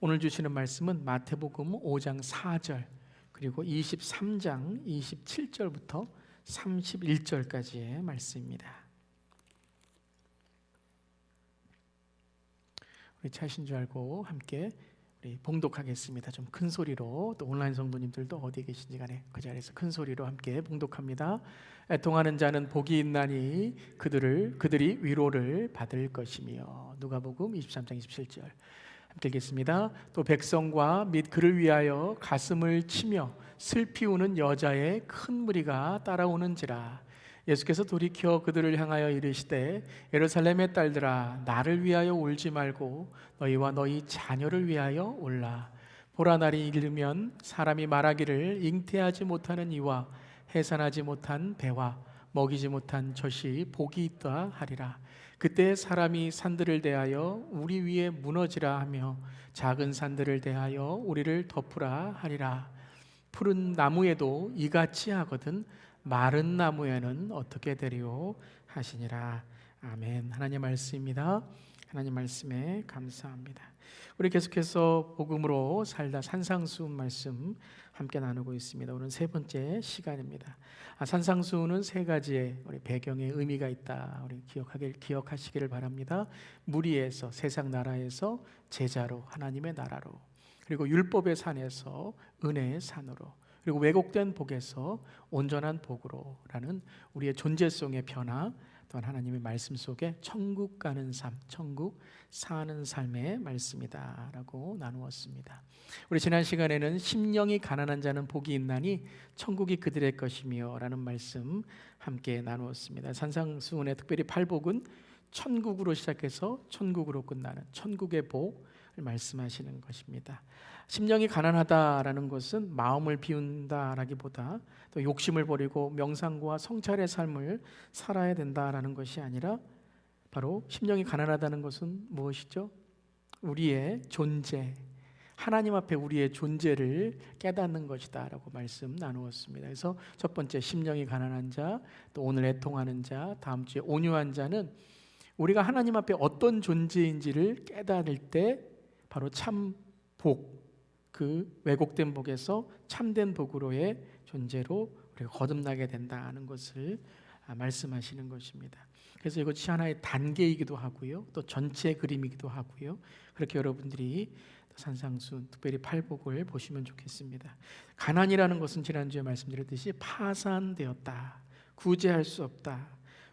오늘 주시는 말씀은 마태복음 5장 4절 그리고 23장 27절부터 31절까지의 말씀입니다. 우리 차신 줄 알고 함께 우리 봉독하겠습니다. 좀 큰 소리로, 또 온라인 성도님들도 어디에 계신지 간에 그 자리에서 큰 소리로 함께 봉독합니다. 애통하는 자는 복이 있나니 그들이 위로를 받을 것이며. 누가복음 23장 27절 함께 읽겠습니다. 또 백성과 및 그를 위하여 가슴을 치며 슬피 우는 여자의 큰 무리가 따라오는지라. 예수께서 돌이켜 그들을 향하여 이르시되 예루살렘의 딸들아, 나를 위하여 울지 말고 너희와 너희 자녀를 위하여 울라. 보라, 날이 이르면 사람이 말하기를 잉태하지 못하는 이와 해산하지 못한 배와 먹이지 못한 젖이 복이 있다 하리라. 그때 사람이 산들을 대하여 우리 위에 무너지라 하며 작은 산들을 대하여 우리를 덮으라 하리라. 푸른 나무에도 이같이 하거든 마른 나무에는 어떻게 되리요 하시니라. 아멘. 하나님의 말씀입니다. 하나님 말씀에 감사합니다. 우리 계속해서 복음으로 살다 산상수훈 말씀 함께 나누고 있습니다. 오늘 세 번째 시간입니다. 산상수훈은 세 가지의 우리 배경의 의미가 있다. 우리 기억하시기를 바랍니다. 무리에서, 세상 나라에서 제자로, 하나님의 나라로, 그리고 율법의 산에서 은혜의 산으로, 그리고 왜곡된 복에서 온전한 복으로라는 우리의 존재성의 변화, 또한 하나님의 말씀 속에 천국 가는 삶, 천국 사는 삶의 말씀이다 라고 나누었습니다. 우리 지난 시간에는 심령이 가난한 자는 복이 있나니 천국이 그들의 것이며 라는 말씀 함께 나누었습니다. 산상수훈의 특별히 팔복은 천국으로 시작해서 천국으로 끝나는 천국의 복을 말씀하시는 것입니다. 심령이 가난하다라는 것은 마음을 비운다라기보다 또 욕심을 버리고 명상과 성찰의 삶을 살아야 된다라는 것이 아니라, 바로 심령이 가난하다는 것은 무엇이죠? 우리의 존재, 하나님 앞에 우리의 존재를 깨닫는 것이다 라고 말씀 나누었습니다. 그래서 첫 번째 심령이 가난한 자, 또 오늘 애통하는 자, 다음 주에 온유한 자는 우리가 하나님 앞에 어떤 존재인지를 깨달을 때 바로 참 복, 그 왜곡된 복에서 참된 복으로의 존재로 우리가 거듭나게 된다는 것을 말씀하시는 것입니다. 그래서 이것이 하나의 단계이기도 하고요, 또 전체 그림이기도 하고요. 그렇게 여러분들이 산상수훈, 특별히 팔복을 보시면 좋겠습니다. 가난이라는 것은 지난주에 말씀드렸듯이 파산되었다, 구제할 수 없다.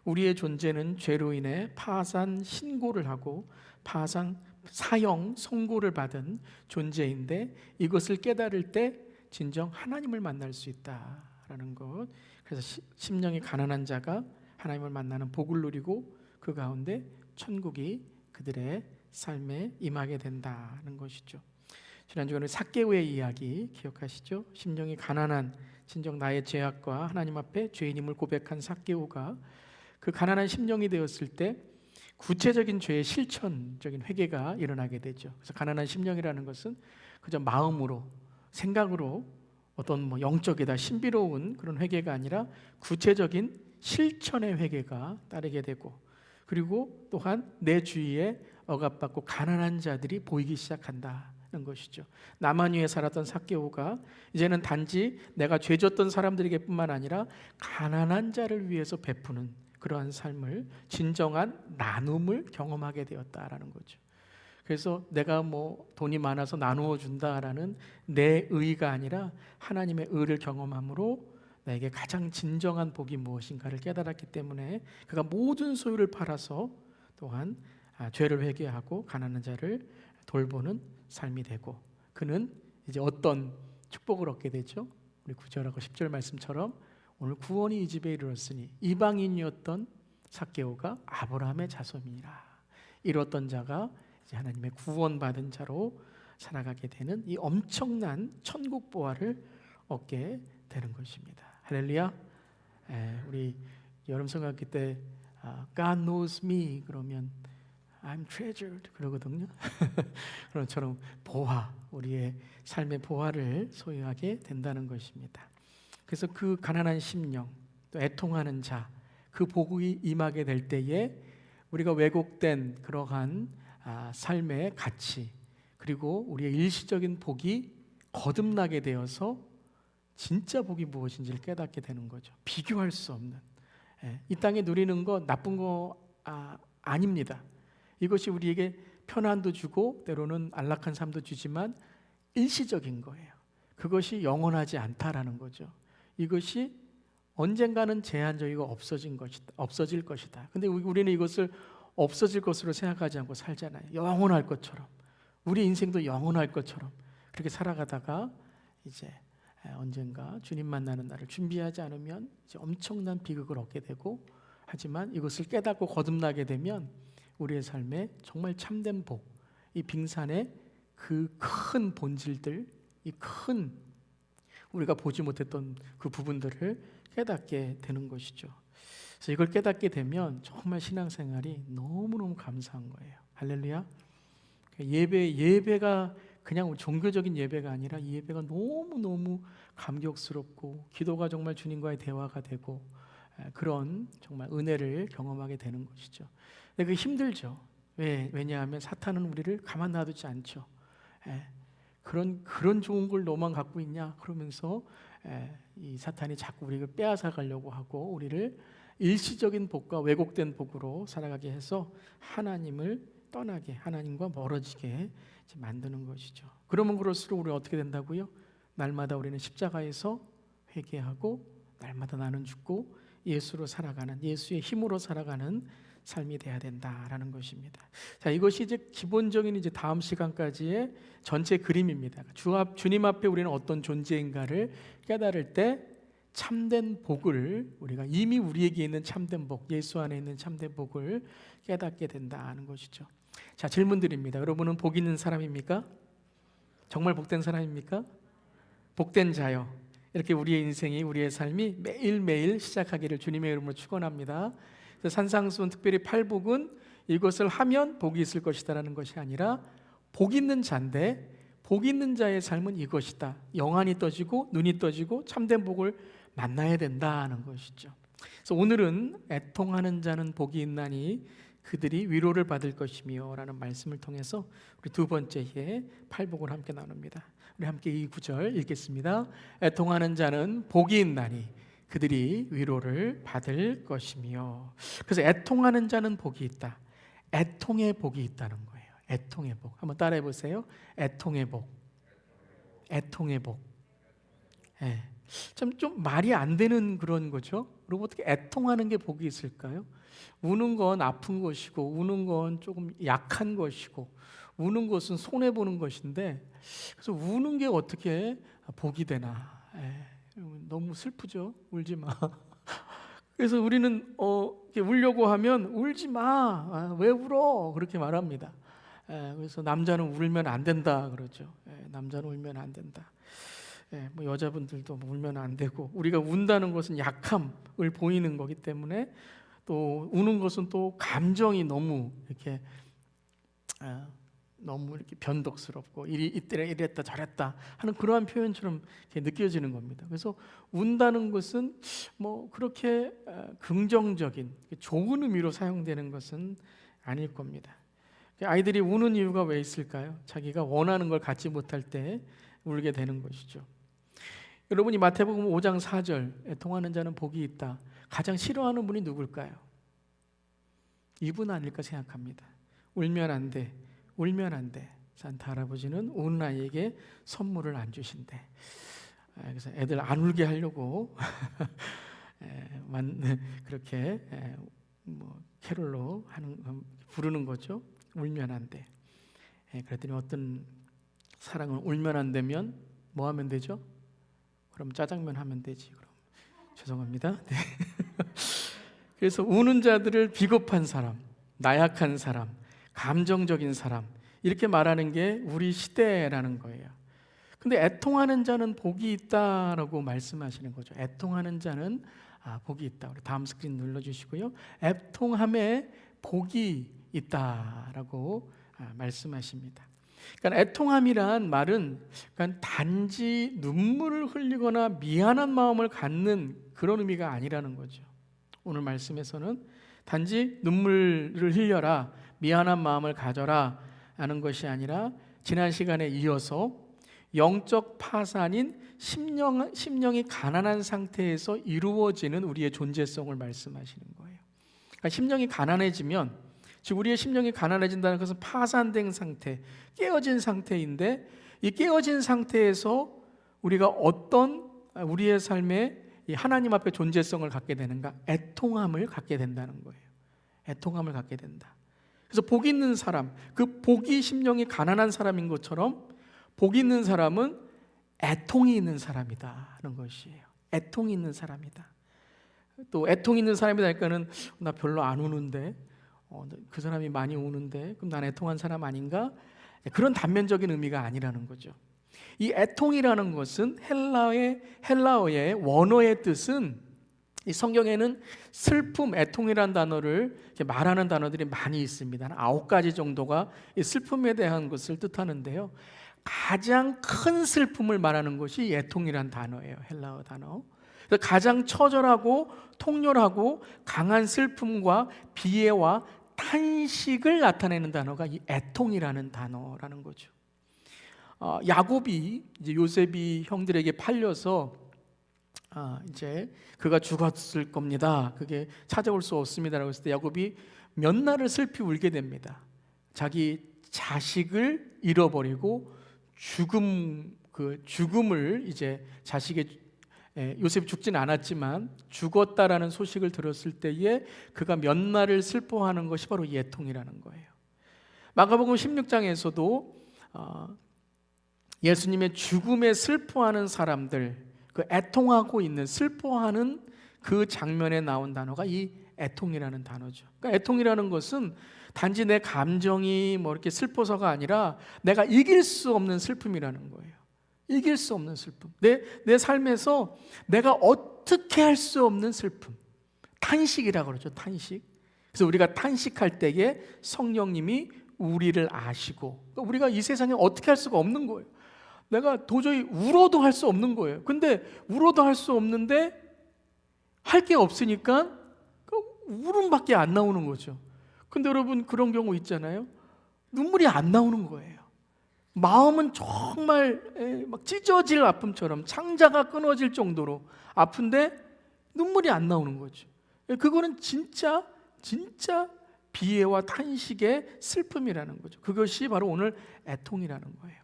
우리의 존재는 죄로 인해 파산 신고를 하고 파산 사형 선고를 받은 존재인데, 이것을 깨달을 때 진정 하나님을 만날 수 있다라는 것. 그래서 심령이 가난한 자가 하나님을 만나는 복을 누리고 그 가운데 천국이 그들의 삶에 임하게 된다는 것이죠. 지난주에는 삭개오의 이야기 기억하시죠? 심령이 가난한, 진정 나의 죄악과 하나님 앞에 죄인임을 고백한 삭개오가 그 가난한 심령이 되었을 때 구체적인 죄의 실천적인 회개가 일어나게 되죠. 그래서 가난한 심령이라는 것은 그저 마음으로, 생각으로 어떤 영적이다, 신비로운 그런 회개가 아니라 구체적인 실천의 회개가 따르게 되고, 그리고 또한 내 주위에 억압받고 가난한 자들이 보이기 시작한다는 것이죠. 나만 위에 살았던 삭개오가 이제는 단지 내가 죄졌던 사람들에게뿐만 아니라 가난한 자를 위해서 베푸는 그러한 삶을, 진정한 나눔을 경험하게 되었다라는 거죠. 그래서 내가 돈이 많아서 나누어 준다라는 내 의가 아니라 하나님의 의를 경험함으로 나에게 가장 진정한 복이 무엇인가를 깨달았기 때문에 그가 모든 소유를 팔아서 또한 죄를 회개하고 가난한 자를 돌보는 삶이 되고, 그는 이제 어떤 축복을 얻게 되죠? 우리 9절하고 10절 말씀처럼 오늘 구원이 이 집에 이르렀으니 이방인이었던 삭개오가 아브라함의 자손이라. 이뤘던 자가 이제 하나님의 구원받은 자로 살아가게 되는 이 엄청난 천국 보화를 얻게 되는 것입니다. 할렐루야. 우리 여름 성학기 때 God knows me 그러면 I'm treasured 그러거든요. 그런 것처럼 보화, 우리의 삶의 보화를 소유하게 된다는 것입니다. 그래서 그 가난한 심령, 또 애통하는 자, 그 복이 임하게 될 때에 우리가 왜곡된 그러한 삶의 가치, 그리고 우리의 일시적인 복이 거듭나게 되어서 진짜 복이 무엇인지를 깨닫게 되는 거죠. 비교할 수 없는. 이 땅에 누리는 거 나쁜 거 아닙니다. 이것이 우리에게 편안도 주고 때로는 안락한 삶도 주지만 일시적인 거예요. 그것이 영원하지 않다라는 거죠. 이것이 언젠가는 제한적이고 없어질 것이다. 근데 우리는 이것을 없어질 것으로 생각하지 않고 살잖아요. 영원할 것처럼. 우리 인생도 영원할 것처럼 그렇게 살아가다가 이제 언젠가 주님 만나는 날을 준비하지 않으면 이제 엄청난 비극을 얻게 되고, 하지만 이것을 깨닫고 거듭나게 되면 우리의 삶에 정말 참된 복, 이 빙산의 그 큰 본질들, 이 큰 우리가 보지 못했던 그 부분들을 깨닫게 되는 것이죠. 그래서 이걸 깨닫게 되면 정말 신앙생활이 너무너무 감사한 거예요. 할렐루야. 예배가 그냥 종교적인 예배가 아니라 이 예배가 너무너무 감격스럽고 기도가 정말 주님과의 대화가 되고 그런 정말 은혜를 경험하게 되는 것이죠. 근데 그게 힘들죠. 왜냐하면 사탄은 우리를 가만 놔두지 않죠. 그런 좋은 걸 너만 갖고 있냐 그러면서 이 사탄이 자꾸 우리를 빼앗아 가려고 하고 우리를 일시적인 복과 왜곡된 복으로 살아가게 해서 하나님을 떠나게, 하나님과 멀어지게 만드는 것이죠. 그러면 그럴수록 우리가 어떻게 된다고요? 날마다 우리는 십자가에서 회개하고 날마다 나는 죽고 예수로 살아가는, 예수의 힘으로 살아가는 삶이 돼야 된다라는 것입니다. 자, 이것이 이제 기본적인 이제 다음 시간까지의 전체 그림입니다. 주님 앞에 우리는 어떤 존재인가를 깨달을 때 참된 복을, 우리가 이미 우리에게 있는 참된 복, 예수 안에 있는 참된 복을 깨닫게 된다는 것이죠. 자, 질문 드립니다. 여러분은 복 있는 사람입니까? 정말 복된 사람입니까? 복된 자요. 이렇게 우리의 인생이, 우리의 삶이 매일매일 시작하기를 주님의 이름으로 축원합니다. 산상수훈 특별히 팔복은 이것을 하면 복이 있을 것이다라는 것이 아니라 복 있는 자인데, 복 있는 자의 삶은 이것이다. 영안이 떠지고 눈이 떠지고 참된 복을 만나야 된다는 것이죠. 그래서 오늘은 애통하는 자는 복이 있나니 그들이 위로를 받을 것이며 라는 말씀을 통해서 우리 두 번째의 팔복을 함께 나눕니다. 우리 함께 이 구절 읽겠습니다. 애통하는 자는 복이 있나니 그들이 위로를 받을 것이며. 그래서 애통하는 자는 복이 있다. 애통의 복이 있다는 거예요. 애통의 복. 한번 따라해 보세요. 애통의 복. 애통의 복. 좀 말이 안 되는 그런 거죠. 그리고 어떻게 애통하는 게 복이 있을까요? 우는 건 아픈 것이고, 우는 건 조금 약한 것이고, 우는 것은 손해 보는 것인데, 그래서 우는 게 어떻게 복이 되나? 너무 슬프죠. 울지 마. 그래서 우리는 울려고 하면 울지 마. 왜 울어? 그렇게 말합니다. 그래서 남자는 울면 안 된다 그러죠. 남자는 울면 안 된다. 뭐 여자분들도 울면 안 되고, 우리가 운다는 것은 약함을 보이는 거기 때문에, 또 우는 것은 또 감정이 너무 이렇게 변덕스럽고 이때 이랬다 저랬다 하는 그러한 표현처럼 이렇게 느껴지는 겁니다. 그래서 운다는 것은 뭐 그렇게 긍정적인 좋은 의미로 사용되는 것은 아닐 겁니다. 아이들이 우는 이유가 왜 있을까요? 자기가 원하는 걸 갖지 못할 때 울게 되는 것이죠. 여러분이 마태복음 5장 4절 애통하는 자는 복이 있다, 가장 싫어하는 분이 누굴까요? 이분 아닐까 생각합니다. 울면 안 돼, 울면 안 돼. 산타 할아버지는 우는 아이에게 선물을 안 주신대. 그래서 애들 안 울게 하려고 그렇게 캐롤로 부르는 거죠. 울면 안 돼. 그랬더니 어떤 사랑은 울면 안 되면 뭐 하면 되죠? 그럼 짜장면 하면 되지. 그럼 죄송합니다. 네. 그래서 우는 자들을 비겁한 사람, 나약한 사람, 감정적인 사람, 이렇게 말하는 게 우리 시대라는 거예요. 근데 애통하는 자는 복이 있다라고 말씀하시는 거죠. 애통하는 자는 복이 있다. 우리 다음 스크린 눌러주시고요. 애통함에 복이 있다라고 말씀하십니다. 그러니까 애통함이란 말은 단지 눈물을 흘리거나 미안한 마음을 갖는 그런 의미가 아니라는 거죠. 오늘 말씀에서는 단지 눈물을 흘려라, 미안한 마음을 가져라 하는 것이 아니라 지난 시간에 이어서 영적 파산인 심령이 가난한 상태에서 이루어지는 우리의 존재성을 말씀하시는 거예요. 그러니까 심령이 가난해지면, 즉 우리의 심령이 가난해진다는 것은 파산된 상태, 깨어진 상태인데, 이 깨어진 상태에서 우리가 어떤 우리의 삶에 이 하나님 앞에 존재성을 갖게 되는가? 애통함을 갖게 된다는 거예요. 애통함을 갖게 된다. 그래서 복 있는 사람, 그 복이 심령이 가난한 사람인 것처럼 복 있는 사람은 애통이 있는 사람이다 하는 것이에요. 애통이 있는 사람이다. 또 애통 있는 사람이다니까는 나 별로 안 우는데, 그 사람이 많이 우는데 그럼 난 애통한 사람 아닌가? 그런 단면적인 의미가 아니라는 거죠. 이 애통이라는 것은 헬라어의 원어의 뜻은, 이 성경에는 슬픔, 애통이라는 단어를 이렇게 말하는 단어들이 많이 있습니다. 9가지 정도가 이 슬픔에 대한 것을 뜻하는데요, 가장 큰 슬픔을 말하는 것이 애통이란 단어예요. 헬라어 단어. 그래서 가장 처절하고 통렬하고 강한 슬픔과 비애와 탄식을 나타내는 단어가 이 애통이라는 단어라는 거죠. 야곱이 이제 요셉이 형들에게 팔려서 이제 그가 죽었을 겁니다. 그게 찾아올 수 없습니다라고 했을 때 야곱이 몇 날을 슬피 울게 됩니다. 자기 자식을 잃어버리고 죽음을 이제 요셉이 죽진 않았지만 죽었다라는 소식을 들었을 때에 그가 몇 날을 슬퍼하는 것이 바로 이 애통이라는 거예요. 마가복음 16장에서도 예수님의 죽음에 슬퍼하는 사람들, 그 애통하고 있는, 슬퍼하는 그 장면에 나온 단어가 이 애통이라는 단어죠. 그러니까 애통이라는 것은 단지 내 감정이 뭐 이렇게 슬퍼서가 아니라 내가 이길 수 없는 슬픔이라는 거예요. 이길 수 없는 슬픔. 내 삶에서 내가 어떻게 할 수 없는 슬픔. 탄식이라고 그러죠. 탄식. 그래서 우리가 탄식할 때에 성령님이 우리를 아시고, 그러니까 우리가 이 세상에 어떻게 할 수가 없는 거예요. 내가 도저히 울어도 할 수 없는 거예요. 근데 울어도 할 수 없는데 할 게 없으니까 울음밖에 안 나오는 거죠. 근데 여러분, 그런 경우 있잖아요. 눈물이 안 나오는 거예요. 마음은 정말 막 찢어질 아픔처럼 창자가 끊어질 정도로 아픈데 눈물이 안 나오는 거죠. 그거는 진짜 비애와 탄식의 슬픔이라는 거죠. 그것이 바로 오늘 애통이라는 거예요.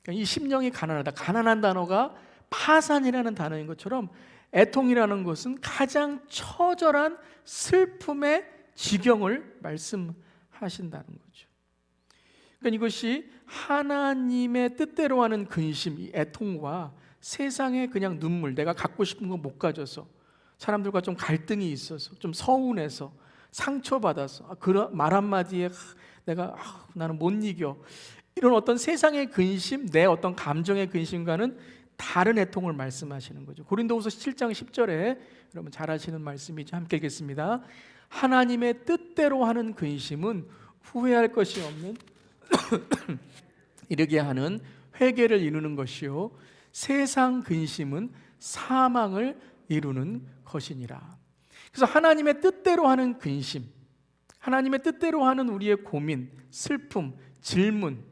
그러니까 이 심령이 가난하다. 가난한 단어가 파산이라는 단어인 것처럼 애통이라는 것은 가장 처절한 슬픔의 지경을 말씀하신다는 거죠. 그러니까 이것이 하나님의 뜻대로 하는 근심, 이 애통과 세상의 그냥 눈물, 내가 갖고 싶은 거 못 가져서, 사람들과 좀 갈등이 있어서, 좀 서운해서, 상처받아서, 그런 말 한마디에 나는 못 이겨, 이런 어떤 세상의 근심, 내 어떤 감정의 근심과는 다른 애통을 말씀하시는 거죠. 고린도후서 7장 10절에 여러분 잘 아시는 말씀이죠. 함께 읽겠습니다. 하나님의 뜻대로 하는 근심은 후회할 것이 없는 이르게 하는 회개를 이루는 것이요, 세상 근심은 사망을 이루는 것이니라. 그래서 하나님의 뜻대로 하는 근심, 하나님의 뜻대로 하는 우리의 고민, 슬픔, 질문,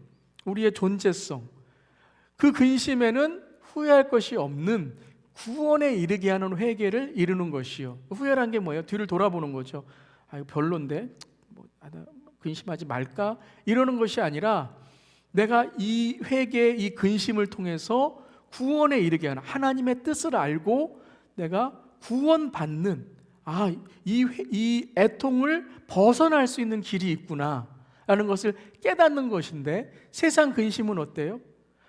우리의 존재성, 그 근심에는 후회할 것이 없는 구원에 이르게 하는 회개를 이루는 것이요. 후회란 게 뭐예요? 뒤를 돌아보는 거죠. 이거 별론데 근심하지 말까? 이러는 것이 아니라 내가 이 회개, 이 근심을 통해서 구원에 이르게 하는, 하나님의 뜻을 알고 내가 구원받는, 이 애통을 벗어날 수 있는 길이 있구나 라는 것을 깨닫는 것인데, 세상 근심은 어때요?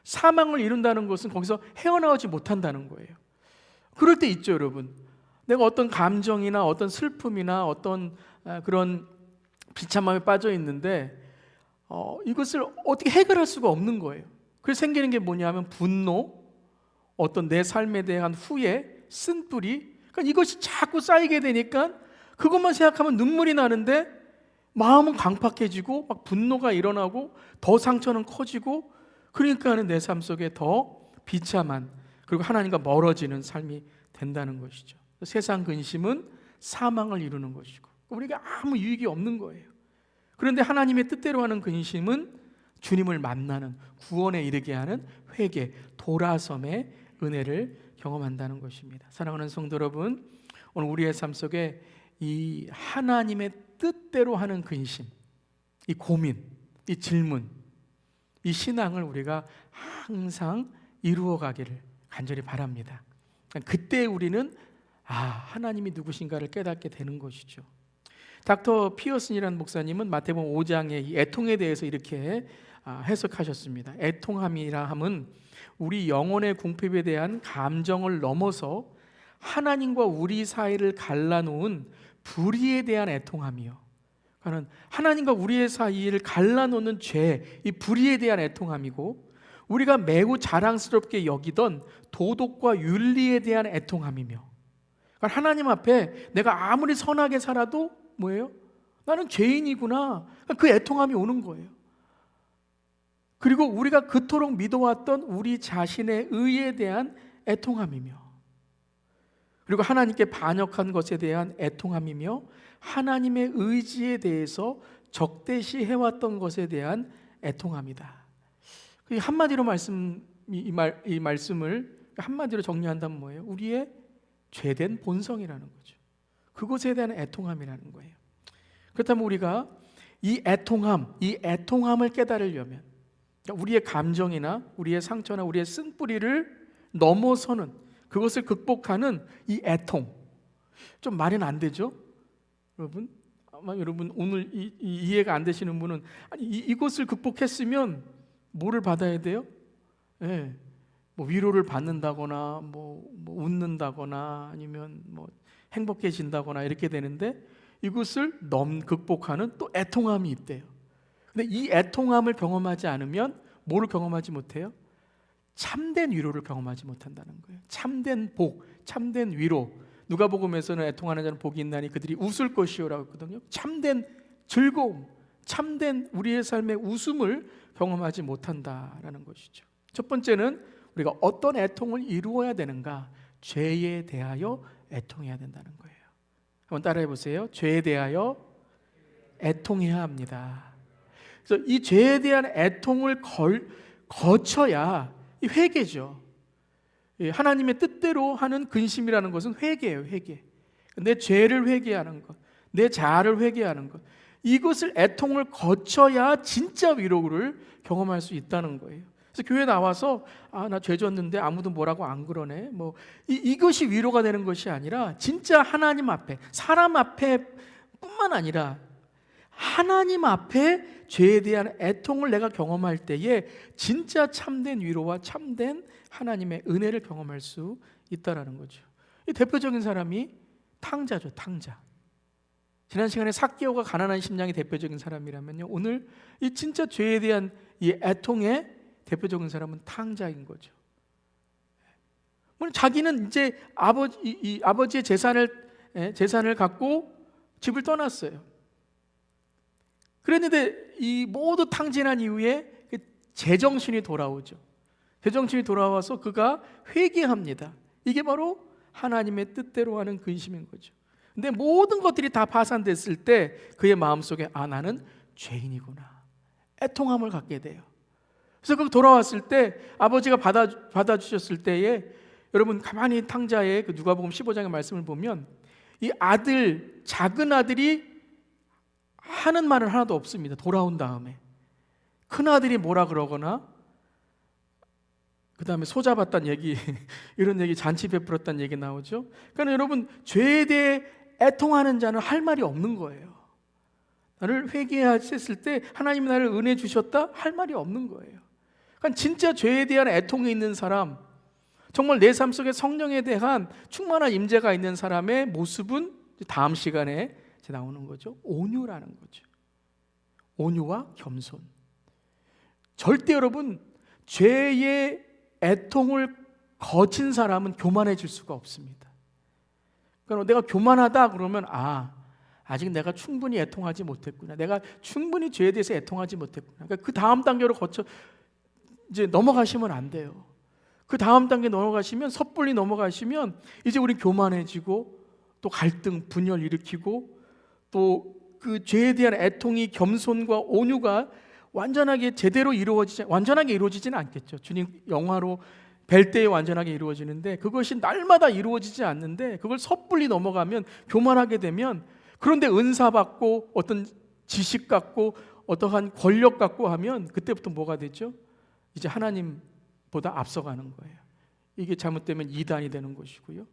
사망을 이룬다는 것은 거기서 헤어나오지 못한다는 거예요. 그럴 때 있죠, 여러분. 내가 어떤 감정이나 어떤 슬픔이나 어떤 그런 비참함에 빠져 있는데 이것을 어떻게 해결할 수가 없는 거예요. 그래서 생기는 게 뭐냐면 분노, 어떤 내 삶에 대한 후회, 쓴뿌리. 그러니까 이것이 자꾸 쌓이게 되니까 그것만 생각하면 눈물이 나는데 마음은 강팍해지고 막 분노가 일어나고 더 상처는 커지고, 그러니까는 내 삶 속에 더 비참한, 그리고 하나님과 멀어지는 삶이 된다는 것이죠. 세상 근심은 사망을 이루는 것이고 우리가 아무 유익이 없는 거예요. 그런데 하나님의 뜻대로 하는 근심은 주님을 만나는, 구원에 이르게 하는 회개, 돌아섬의 은혜를 경험한다는 것입니다. 사랑하는 성도 여러분, 오늘 우리의 삶 속에 이 하나님의 뜻대로 하는 근심, 이 고민, 이 질문, 이 신앙을 우리가 항상 이루어가기를 간절히 바랍니다. 그때 우리는 하나님이 누구신가를 깨닫게 되는 것이죠. 닥터 피어슨이라는 목사님은 마태복음 5장의 이 애통에 대해서 이렇게 해석하셨습니다. 애통함이라 함은 우리 영혼의 궁핍에 대한 감정을 넘어서 하나님과 우리 사이를 갈라놓은 불의에 대한 애통함이요, 그러니까 하나님과 우리의 사이를 갈라놓는 죄, 이 불의에 대한 애통함이고, 우리가 매우 자랑스럽게 여기던 도덕과 윤리에 대한 애통함이며, 그러니까 하나님 앞에 내가 아무리 선하게 살아도 뭐예요? 나는 죄인이구나, 그 애통함이 오는 거예요. 그리고 우리가 그토록 믿어왔던 우리 자신의 의에 대한 애통함이며, 그리고 하나님께 반역한 것에 대한 애통함이며, 하나님의 의지에 대해서 적대시 해왔던 것에 대한 애통함이다. 한마디로 이 말씀을 한마디로 정리한다면 뭐예요? 우리의 죄된 본성이라는 거죠. 그것에 대한 애통함이라는 거예요. 그렇다면 우리가 이 애통함을 깨달으려면, 우리의 감정이나 우리의 상처나 우리의 쓴뿌리를 넘어서는, 그것을 극복하는 이 애통, 좀 말은 안 되죠? 여러분, 아마 여러분 오늘 이해가 안 되시는 분은, 아니 이것을 극복했으면 뭐를 받아야 돼요? 뭐 위로를 받는다거나 뭐 웃는다거나 아니면 뭐 행복해진다거나 이렇게 되는데, 이것을 극복하는 또 애통함이 있대요. 근데 이 애통함을 경험하지 않으면 뭐를 경험하지 못해요? 참된 위로를 경험하지 못한다는 거예요. 참된 복, 참된 위로. 누가복음에서는 애통하는 자는 복이 있나니 그들이 웃을 것이요라고 했거든요. 참된 즐거움, 참된 우리의 삶의 웃음을 경험하지 못한다라는 것이죠. 첫 번째는 우리가 어떤 애통을 이루어야 되는가? 죄에 대하여 애통해야 된다는 거예요. 한번 따라해 보세요. 죄에 대하여 애통해야 합니다. 그래서 이 죄에 대한 애통을 거쳐야 이 회개죠. 하나님의 뜻대로 하는 근심이라는 것은 회개예요. 회개. 내 죄를 회개하는 것, 내 자아를 회개하는 것, 이것을 애통을 거쳐야 진짜 위로를 경험할 수 있다는 거예요. 그래서 교회 나와서 나 죄 졌는데 아무도 뭐라고 안 그러네, 뭐 이것이 위로가 되는 것이 아니라, 진짜 하나님 앞에, 사람 앞에 뿐만 아니라 하나님 앞에 죄에 대한 애통을 내가 경험할 때에 진짜 참된 위로와 참된 하나님의 은혜를 경험할 수 있다는 거죠. 이 대표적인 사람이 탕자죠. 탕자. 지난 시간에 삭개오가 가난한 심령의 대표적인 사람이라면요, 오늘 이 진짜 죄에 대한 이 애통의 대표적인 사람은 탕자인 거죠. 자기는 이제 아버지의 재산을 갖고 집을 떠났어요. 그랬는데 이 모두 탕진한 이후에 제정신이 돌아오죠. 제정신이 돌아와서 그가 회개합니다. 이게 바로 하나님의 뜻대로 하는 근심인 거죠. 근데 모든 것들이 다 파산됐을 때 그의 마음속에 나는 죄인이구나, 애통함을 갖게 돼요. 그래서 그 돌아왔을 때 아버지가 받아주셨을 때에, 여러분 가만히 탕자의 그 누가복음 15장의 말씀을 보면 이 작은 아들이 하는 말은 하나도 없습니다. 돌아온 다음에 큰 아들이 뭐라 그러거나, 그 다음에 소 잡았다는 얘기 이런 얘기, 잔치 베풀었다는 얘기 나오죠. 그러니까 여러분, 죄에 대해 애통하는 자는 할 말이 없는 거예요. 나를 회개했을 때 하나님이 나를 은혜 주셨다 할 말이 없는 거예요. 그러니까 진짜 죄에 대한 애통이 있는 사람, 정말 내 삶 속에 성령에 대한 충만한 임재가 있는 사람의 모습은 다음 시간에 나오는 거죠. 온유라는 거죠. 온유와 겸손. 절대 여러분, 죄의 애통을 거친 사람은 교만해질 수가 없습니다. 그러니까 내가 교만하다 그러면 아직 내가 충분히 애통하지 못했구나, 내가 충분히 죄에 대해서 애통하지 못했구나. 그러니까 그 다음 단계로 거쳐 이제 넘어가시면 안 돼요. 그 다음 단계 넘어가시면, 섣불리 넘어가시면 이제 우리 교만해지고 또 갈등, 분열 일으키고, 또 그 죄에 대한 애통이 겸손과 온유가 완전하게 제대로 완전하게 이루어지지는 않겠죠. 주님 영화로 뵐 때에 완전하게 이루어지는데 그것이 날마다 이루어지지 않는데 그걸 섣불리 넘어가면 교만하게 되면 그런데 은사 받고 어떤 지식 갖고 어떠한 권력 갖고 하면 그때부터 뭐가 되죠? 이제 하나님보다 앞서가는 거예요. 이게 잘못되면 이단이 되는 것이고요.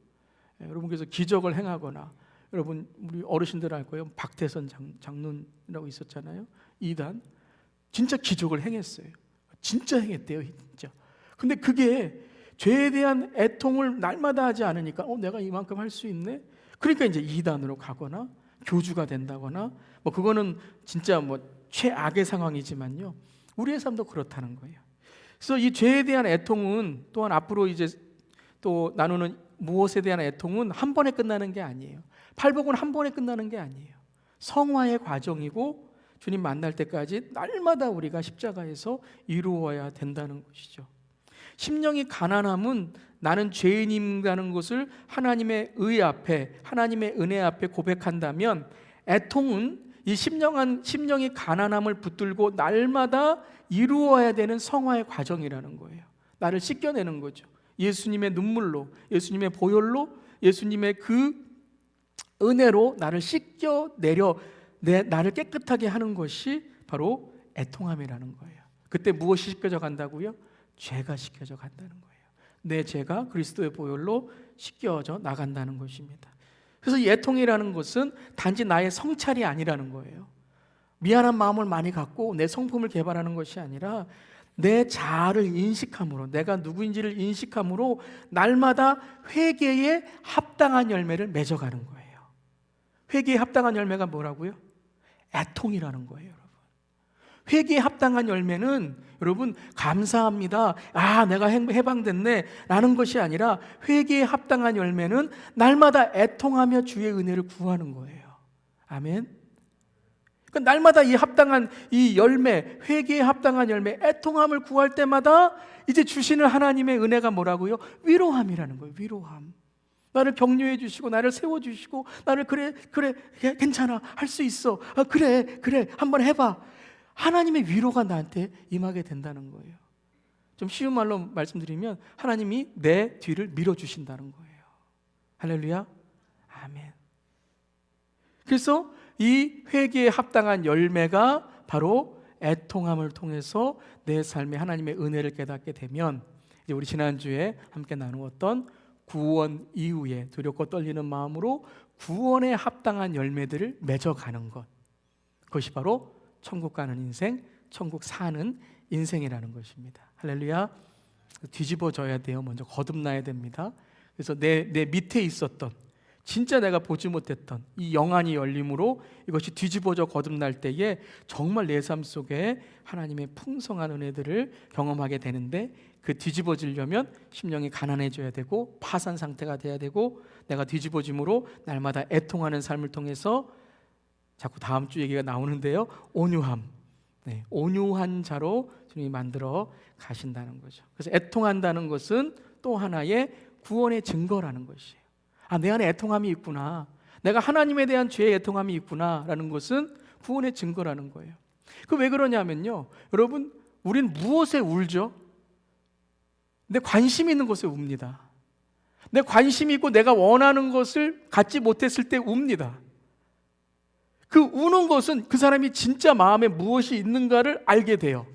여러분 그래서 기적을 행하거나 여러분 우리 어르신들 알 거예요. 박태선 장로라고 있었잖아요. 이단 진짜 기적을 행했어요. 진짜 행했대요. 진짜. 근데 그게 죄에 대한 애통을 날마다 하지 않으니까 내가 이만큼 할 수 있네? 그러니까 이제 이단으로 가거나 교주가 된다거나 뭐 그거는 진짜 뭐 최악의 상황이지만요. 우리의 삶도 그렇다는 거예요. 그래서 이 죄에 대한 애통은 또한 앞으로 이제 또 나누는 무엇에 대한 애통은 한 번에 끝나는 게 아니에요. 팔복은 한 번에 끝나는 게 아니에요. 성화의 과정이고 주님 만날 때까지 날마다 우리가 십자가에서 이루어야 된다는 것이죠. 심령이 가난함은 나는 죄인이라는 것을 하나님의 의 앞에, 하나님의 은혜 앞에 고백한다면, 애통은 이 심령이 가난함을 붙들고 날마다 이루어야 되는 성화의 과정이라는 거예요. 나를 씻겨내는 거죠. 예수님의 눈물로, 예수님의 보혈로, 예수님의 그 은혜로 나를 씻겨내려 나를 깨끗하게 하는 것이 바로 애통함이라는 거예요. 그때 무엇이 씻겨져 간다고요? 죄가 씻겨져 간다는 거예요. 내 죄가 그리스도의 보혈로 씻겨져 나간다는 것입니다. 그래서 이 애통이라는 것은 단지 나의 성찰이 아니라는 거예요. 미안한 마음을 많이 갖고 내 성품을 개발하는 것이 아니라 내 자아를 인식함으로, 내가 누구인지를 인식함으로 날마다 회개에 합당한 열매를 맺어가는 거예요. 회개에 합당한 열매가 뭐라고요? 애통이라는 거예요, 여러분. 회개에 합당한 열매는 여러분 감사합니다, 내가 해방됐네 라는 것이 아니라 회개에 합당한 열매는 날마다 애통하며 주의 은혜를 구하는 거예요. 아멘. 그러니까 날마다 이 합당한 이 열매, 회개에 합당한 열매, 애통함을 구할 때마다 이제 주시는 하나님의 은혜가 뭐라고요? 위로함이라는 거예요. 위로함. 나를 격려해 주시고 나를 세워 주시고 나를 그래 괜찮아, 할 수 있어, 그래 한번 해봐. 하나님의 위로가 나한테 임하게 된다는 거예요. 좀 쉬운 말로 말씀드리면 하나님이 내 뒤를 밀어주신다는 거예요. 할렐루야, 아멘. 그래서 이 회개에 합당한 열매가 바로 애통함을 통해서 내 삶에 하나님의 은혜를 깨닫게 되면, 이제 우리 지난주에 함께 나누었던 구원 이후에 두렵고 떨리는 마음으로 구원에 합당한 열매들을 맺어가는 것, 그것이 바로 천국 가는 인생, 천국 사는 인생이라는 것입니다. 할렐루야. 뒤집어져야 돼요. 먼저 거듭나야 됩니다. 그래서 내 밑에 있었던, 진짜 내가 보지 못했던 이 영안이 열림으로 이것이 뒤집어져 거듭날 때에 정말 내 삶 속에 하나님의 풍성한 은혜들을 경험하게 되는데, 그 뒤집어지려면 심령이 가난해져야 되고 파산 상태가 돼야 되고, 내가 뒤집어짐으로 날마다 애통하는 삶을 통해서, 자꾸 다음 주 얘기가 나오는데요, 온유함, 온유한 자로 주님이 만들어 가신다는 거죠. 그래서 애통한다는 것은 또 하나의 구원의 증거라는 것이에요. 내 안에 애통함이 있구나, 내가 하나님에 대한 죄의 애통함이 있구나 라는 것은 구원의 증거라는 거예요. 그 왜 그러냐면요, 여러분, 우린 무엇에 울죠? 내 관심 있는 것에 웁니다. 내 관심이 있고 내가 원하는 것을 갖지 못했을 때 웁니다. 그 우는 것은 그 사람이 진짜 마음에 무엇이 있는가를 알게 돼요.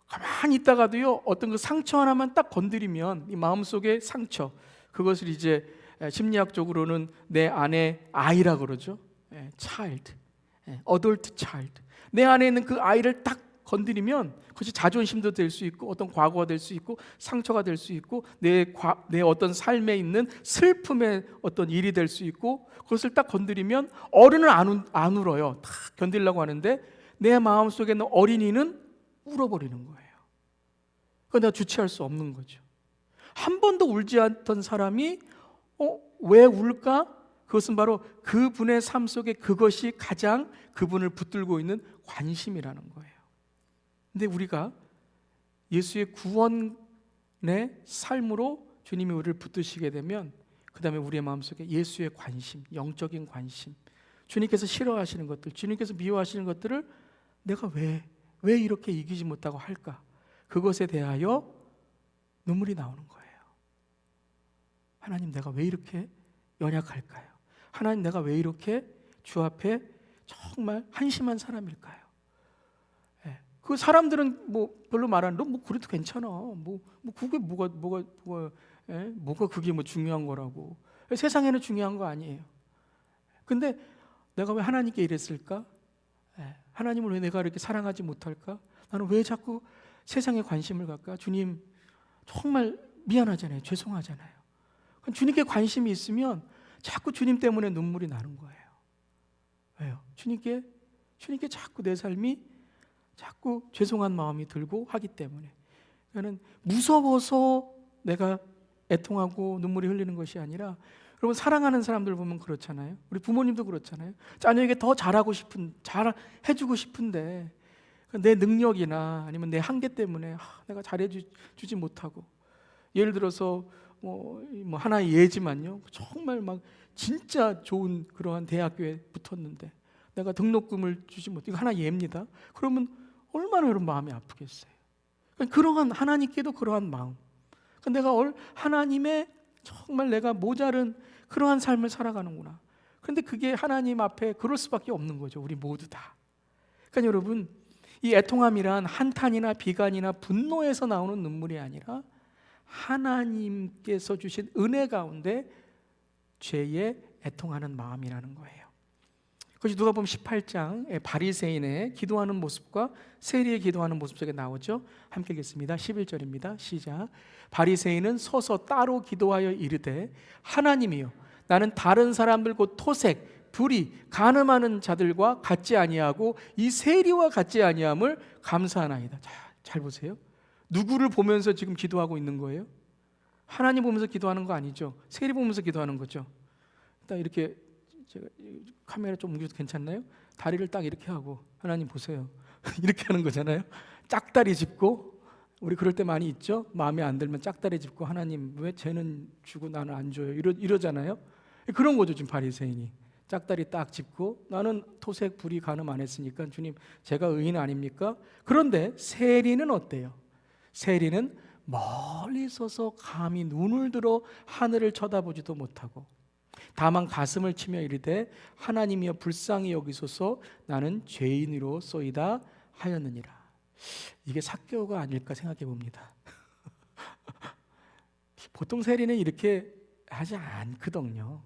가만히 있다가도요, 어떤 그 상처 하나만 딱 건드리면 이 마음속의 상처, 그것을 이제 심리학적으로는 내 안에 아이라 그러죠. child, adult child. 내 안에 있는 그 아이를 딱 건드리면 그것이 자존심도 될 수 있고 어떤 과거가 될 수 있고 상처가 될 수 있고 내 어떤 삶에 있는 슬픔의 어떤 일이 될 수 있고, 그것을 딱 건드리면 어른은 안 울어요. 다 견디려고 하는데 내 마음속에 있는 어린이는 울어버리는 거예요. 그건 내가 주체할 수 없는 거죠. 한 번도 울지 않던 사람이 왜 울까? 그것은 바로 그분의 삶 속에 그것이 가장 그분을 붙들고 있는 관심이라는 거예요. 근데 우리가 예수의 구원의 삶으로 주님이 우리를 붙드시게 되면, 그 다음에 우리의 마음속에 예수의 관심, 영적인 관심, 주님께서 싫어하시는 것들, 주님께서 미워하시는 것들을 내가 왜 이렇게 이기지 못하고 할까? 그것에 대하여 눈물이 나오는 거예요. 하나님, 내가 왜 이렇게 연약할까요? 하나님, 내가 왜 이렇게 주 앞에 정말 한심한 사람일까요? 그 사람들은 뭐 별로 말하는 뭐 그래도 괜찮아. 그게 뭐가 그게 뭐 중요한 거라고. 세상에는 중요한 거 아니에요. 근데 내가 왜 하나님께 이랬을까? 하나님을 왜 내가 이렇게 사랑하지 못할까? 나는 왜 자꾸 세상에 관심을 갖까? 주님, 정말 미안하잖아요. 죄송하잖아요. 주님께 관심이 있으면 자꾸 주님 때문에 눈물이 나는 거예요. 왜요? 주님께 자꾸 내 삶이 자꾸 죄송한 마음이 들고 하기 때문에. 그러니까 무서워서 내가 애통하고 눈물이 흘리는 것이 아니라, 여러분, 사랑하는 사람들 보면 그렇잖아요. 우리 부모님도 그렇잖아요. 자녀에게 더 잘 해주고 싶은데 내 능력이나 아니면 내 한계 때문에 내가 잘해주지 못하고, 예를 들어서 뭐 하나의 예지만요, 정말 막 진짜 좋은 그러한 대학교에 붙었는데 내가 등록금을 주지 못해. 이거 하나 예입니다. 그러면 얼마나 여러분 마음이 아프겠어요. 그러한 하나님께도 그러한 마음. 내가 하나님의 정말 내가 모자른 그러한 삶을 살아가는구나. 그런데 그게 하나님 앞에 그럴 수밖에 없는 거죠. 우리 모두 다. 그러니까 여러분, 이 애통함이란 한탄이나 비관이나 분노에서 나오는 눈물이 아니라 하나님께서 주신 은혜 가운데 죄에 애통하는 마음이라는 거예요. 그것이 누가복음 18장 바리새인의 기도하는 모습과 세리의 기도하는 모습 속에 나오죠. 함께 읽겠습니다. 11절입니다. 시작. 바리새인은 서서 따로 기도하여 이르되, 하나님이여, 나는 다른 사람들 곧 토색, 불의, 간음하는 자들과 같지 아니하고 이 세리와 같지 아니함을 감사하나이다. 자, 잘 보세요. 누구를 보면서 지금 기도하고 있는 거예요? 하나님 보면서 기도하는 거 아니죠. 세리 보면서 기도하는 거죠. 일단 이렇게 제가 카메라 좀 옮겨도 괜찮나요? 다리를 딱 이렇게 하고, 하나님 보세요. 이렇게 하는 거잖아요. 짝다리 짚고, 우리 그럴 때 많이 있죠. 마음에 안 들면 짝다리 짚고, 하나님 왜 쟤는 주고 나는 안 줘요? 이러잖아요. 그런 거죠. 지금 바리새인이 짝다리 딱 짚고, 나는 토색 불의 간음 안 했으니까 주님, 제가 의인 아닙니까? 그런데 세리는 어때요? 세리는 멀리 서서 감히 눈을 들어 하늘을 쳐다보지도 못하고 다만 가슴을 치며 이르되, 하나님이여 불쌍히 여기소서, 나는 죄인으로소이다 하였느니라. 이게 삭개오가 아닐까 생각해 봅니다. 보통 세리는 이렇게 하지 않거든요.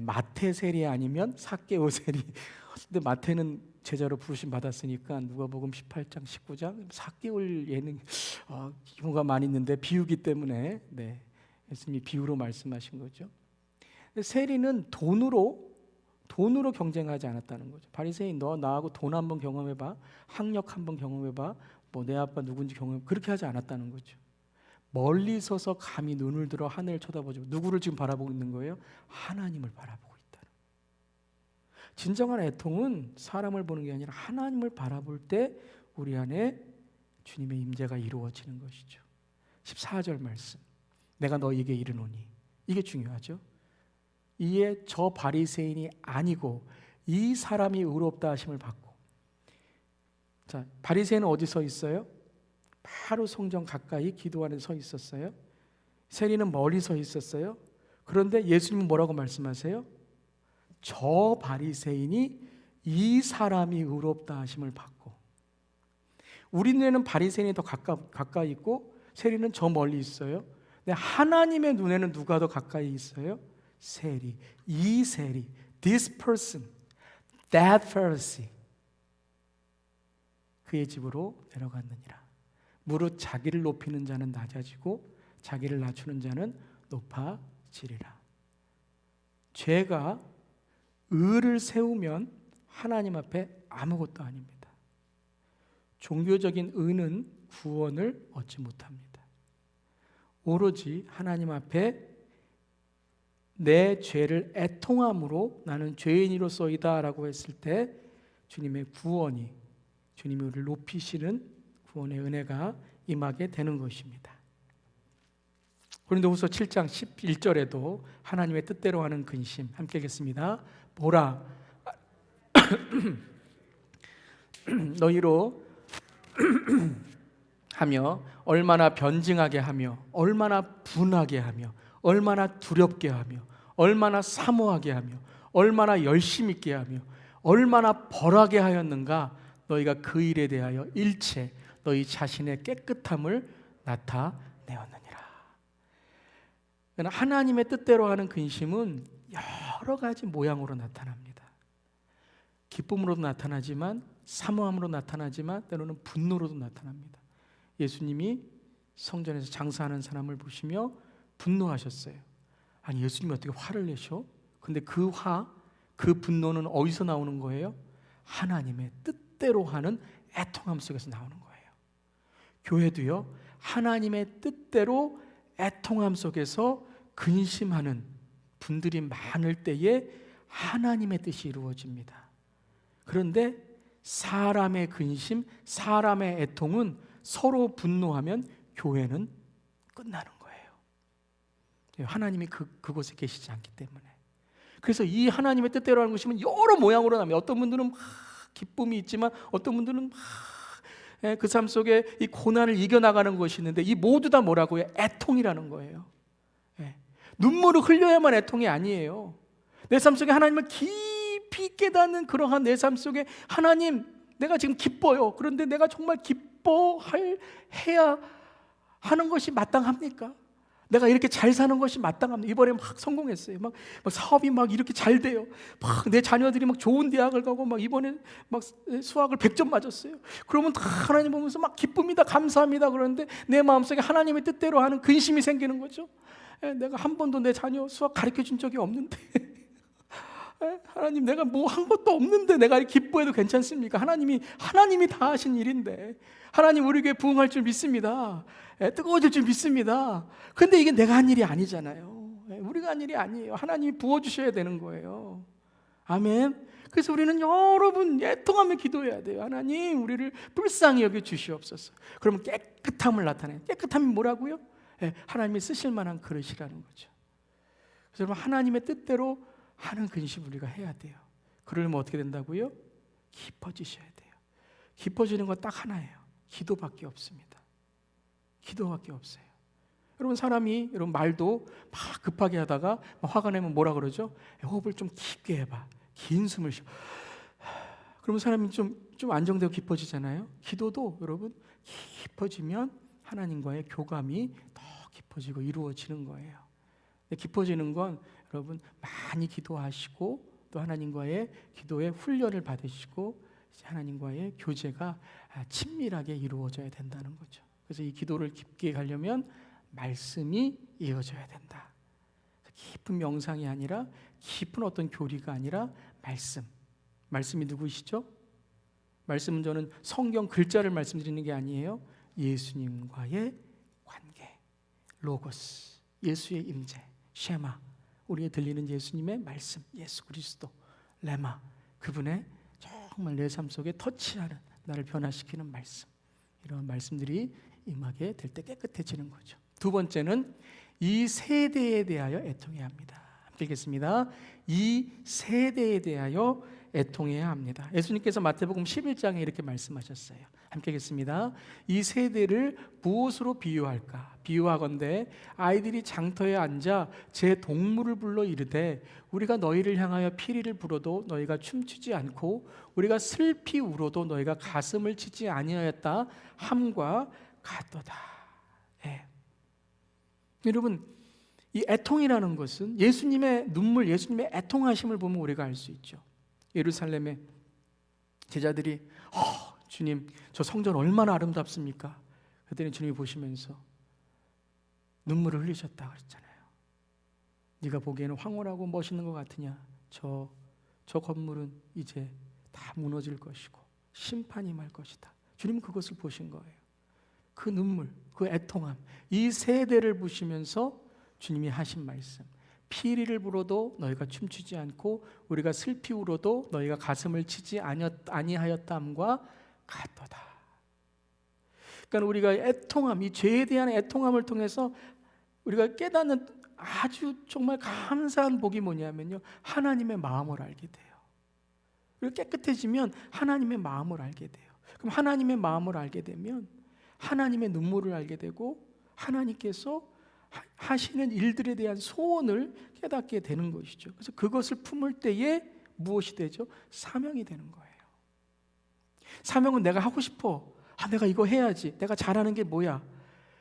마태 세리 아니면 삭개오 세리. 근데 마태는 제자로 부르심 받았으니까 누가복음 18장 19장 삭개오 예는 경우가 많이 있는데 비유기 때문에 예수님이 비유로 말씀하신 거죠. 세리는 돈으로 경쟁하지 않았다는 거죠. 바리새인, 너 나하고 돈 한번 경험해봐, 학력 한번 경험해봐, 뭐 내 아빠 누군지 경험해, 그렇게 하지 않았다는 거죠. 멀리 서서 감히 눈을 들어 하늘을 쳐다보죠. 누구를 지금 바라보고 있는 거예요? 하나님을 바라보고 있다는 거예요. 진정한 애통은 사람을 보는 게 아니라 하나님을 바라볼 때 우리 안에 주님의 임재가 이루어지는 것이죠. 14절 말씀, 내가 너에게 이르노니, 이게 중요하죠. 이에 저 바리새인이 아니고 이 사람이 의롭다 하심을 받고. 자, 바리새인은 어디 서 있어요? 바로 성전 가까이 기도하는 서 있었어요. 세리는 멀리 서 있었어요. 그런데 예수님은 뭐라고 말씀하세요? 저 바리새인이 이 사람이 의롭다 하심을 받고. 우리 눈에는 바리새인이 더 가까이 있고 세리는 저 멀리 있어요. 근데 하나님의 눈에는 누가 더 가까이 있어요? 세리, 이 세리, this person, that Pharisee. 그의 집으로 내려갔느니라. 무릇 자기를 높이는 자는 낮아지고 자기를 낮추는 자는 높아지리라. 죄가 의를 세우면 하나님 앞에 아무것도 아닙니다. 종교적인 의는 구원을 얻지 못합니다. 오로지 하나님 앞에 내 죄를 애통함으로 나는 죄인으로서이다 라고 했을 때 주님의 구원이, 주님이 우리를 높이시는 구원의 은혜가 임하게 되는 것입니다. 고린도후서 7장 11절에도 하나님의 뜻대로 하는 근심 함께 읽겠습니다. 보라, 너희로 하며 얼마나 변증하게 하며 얼마나 분하게 하며 얼마나 두렵게 하며 얼마나 사모하게 하며 얼마나 열심 있게 하며 얼마나 벌하게 하였는가. 너희가 그 일에 대하여 일체 너희 자신의 깨끗함을 나타내었느니라. 하나님의 뜻대로 하는 근심은 여러 가지 모양으로 나타납니다. 기쁨으로도 나타나지만, 사모함으로 나타나지만, 때로는 분노로도 나타납니다. 예수님이 성전에서 장사하는 사람을 보시며 분노하셨어요. 아니, 예수님이 어떻게 화를 내셔? 근데 그 분노는 어디서 나오는 거예요? 하나님의 뜻대로 하는 애통함 속에서 나오는 거예요. 교회도요, 하나님의 뜻대로 애통함 속에서 근심하는 분들이 많을 때에 하나님의 뜻이 이루어집니다. 그런데 사람의 근심, 사람의 애통은 서로 분노하면 교회는 끝나는 거예요. 하나님이 그곳에 계시지 않기 때문에. 그래서 이 하나님의 뜻대로 하는 것이면 여러 모양으로 나면, 어떤 분들은 막 기쁨이 있지만 어떤 분들은 막 그 삶 속에 이 고난을 이겨나가는 것이 있는데, 이 모두 다 뭐라고요? 애통이라는 거예요. 눈물을 흘려야만 애통이 아니에요. 내 삶 속에 하나님을 깊이 깨닫는 그러한 내 삶 속에, 하나님, 내가 지금 기뻐요. 그런데 내가 정말 기뻐해야 하는 것이 마땅합니까? 내가 이렇게 잘 사는 것이 마땅합니다. 이번에 막 성공했어요. 막 사업이 막 이렇게 잘 돼요. 막 내 자녀들이 막 좋은 대학을 가고, 막 이번에 막 수학을 100점 맞았어요. 그러면 다 하나님 보면서 막 기쁩니다, 감사합니다. 그런데 내 마음속에 하나님의 뜻대로 하는 근심이 생기는 거죠. 내가 한 번도 내 자녀 수학 가르쳐 준 적이 없는데 하나님, 내가 뭐 한 것도 없는데 내가 기뻐해도 괜찮습니까? 하나님이 다 하신 일인데, 하나님 우리 교회 부흥할 줄 믿습니다. 뜨거워질 줄 믿습니다. 근데 이게 내가 한 일이 아니잖아요. 우리가 한 일이 아니에요. 하나님이 부어주셔야 되는 거예요. 아멘. 그래서 우리는 여러분 애통하며 기도해야 돼요. 하나님, 우리를 불쌍히 여겨 주시옵소서. 그러면 깨끗함을 나타내요. 깨끗함이 뭐라고요? 하나님이 쓰실 만한 그릇이라는 거죠. 그래서 여러분, 하나님의 뜻대로 하는 근심 우리가 해야 돼요. 그러려면 어떻게 된다고요? 깊어지셔야 돼요. 깊어지는 건 딱 하나예요. 기도밖에 없습니다. 기도밖에 없어요. 여러분, 사람이 여러분 말도 막 급하게 하다가 막 화가 나면 뭐라 그러죠? 호흡을 좀 깊게 해봐. 긴 숨을 쉬어. 그러면 사람이 좀 안정되고 깊어지잖아요. 기도도 여러분 깊어지면 하나님과의 교감이 더 깊어지고 이루어지는 거예요. 깊어지는 건 여러분 많이 기도하시고 또 하나님과의 기도의 훈련을 받으시고 하나님과의 교제가 친밀하게 이루어져야 된다는 거죠. 그래서 이 기도를 깊게 가려면 말씀이 이어져야 된다. 깊은 명상이 아니라, 깊은 어떤 교리가 아니라 말씀이 누구시죠? 말씀은 저는 성경 글자를 말씀드리는 게 아니에요. 예수님과의 관계, 로고스, 예수의 임재, 쉐마, 우리에 들리는 예수님의 말씀, 예수 그리스도, 레마, 그분의 정말 내 삶 속에 터치하는, 나를 변화시키는 말씀, 이런 말씀들이 임하게 될 때 깨끗해지는 거죠. 두 번째는 이 세대에 대하여 애통해야 합니다. 함께 읽겠습니다. 이 세대에 대하여 애통해야 합니다. 예수님께서 마태복음 11장에 이렇게 말씀하셨어요. 함께 읽겠습니다. 이 세대를 무엇으로 비유할까? 비유하건대 아이들이 장터에 앉아 제 동물을 불러 이르되 우리가 너희를 향하여 피리를 불어도 너희가 춤추지 않고 우리가 슬피 울어도 너희가 가슴을 치지 아니하였다 함과 같도다. 여러분, 이 애통이라는 것은 예수님의 눈물, 예수님의 애통하심을 보면 우리가 알 수 있죠. 예루살렘의 제자들이 주님, 저 성전 얼마나 아름답습니까? 그랬더니 주님이 보시면서 눈물을 흘리셨다 그랬잖아요. 네가 보기에는 황홀하고 멋있는 것 같으냐? 저 건물은 이제 다 무너질 것이고 심판이 말 것이다. 주님은 그것을 보신 거예요. 그 눈물, 그 애통함, 이 세대를 보시면서 주님이 하신 말씀, 피리를 불어도 너희가 춤추지 않고 우리가 슬피 울어도 너희가 가슴을 치지 아니하였다함과 같도다. 그러니까 우리가 애통함, 이 죄에 대한 애통함을 통해서 우리가 깨닫는 아주 정말 감사한 복이 뭐냐면요, 하나님의 마음을 알게 돼요. 그리고 깨끗해지면 하나님의 마음을 알게 돼요. 그럼 하나님의 마음을 알게 되면 하나님의 눈물을 알게 되고 하나님께서 하시는 일들에 대한 소원을 깨닫게 되는 것이죠. 그래서 그것을 품을 때에 무엇이 되죠? 사명이 되는 거예요. 사명은 내가 하고 싶어. 내가 이거 해야지. 내가 잘하는 게 뭐야?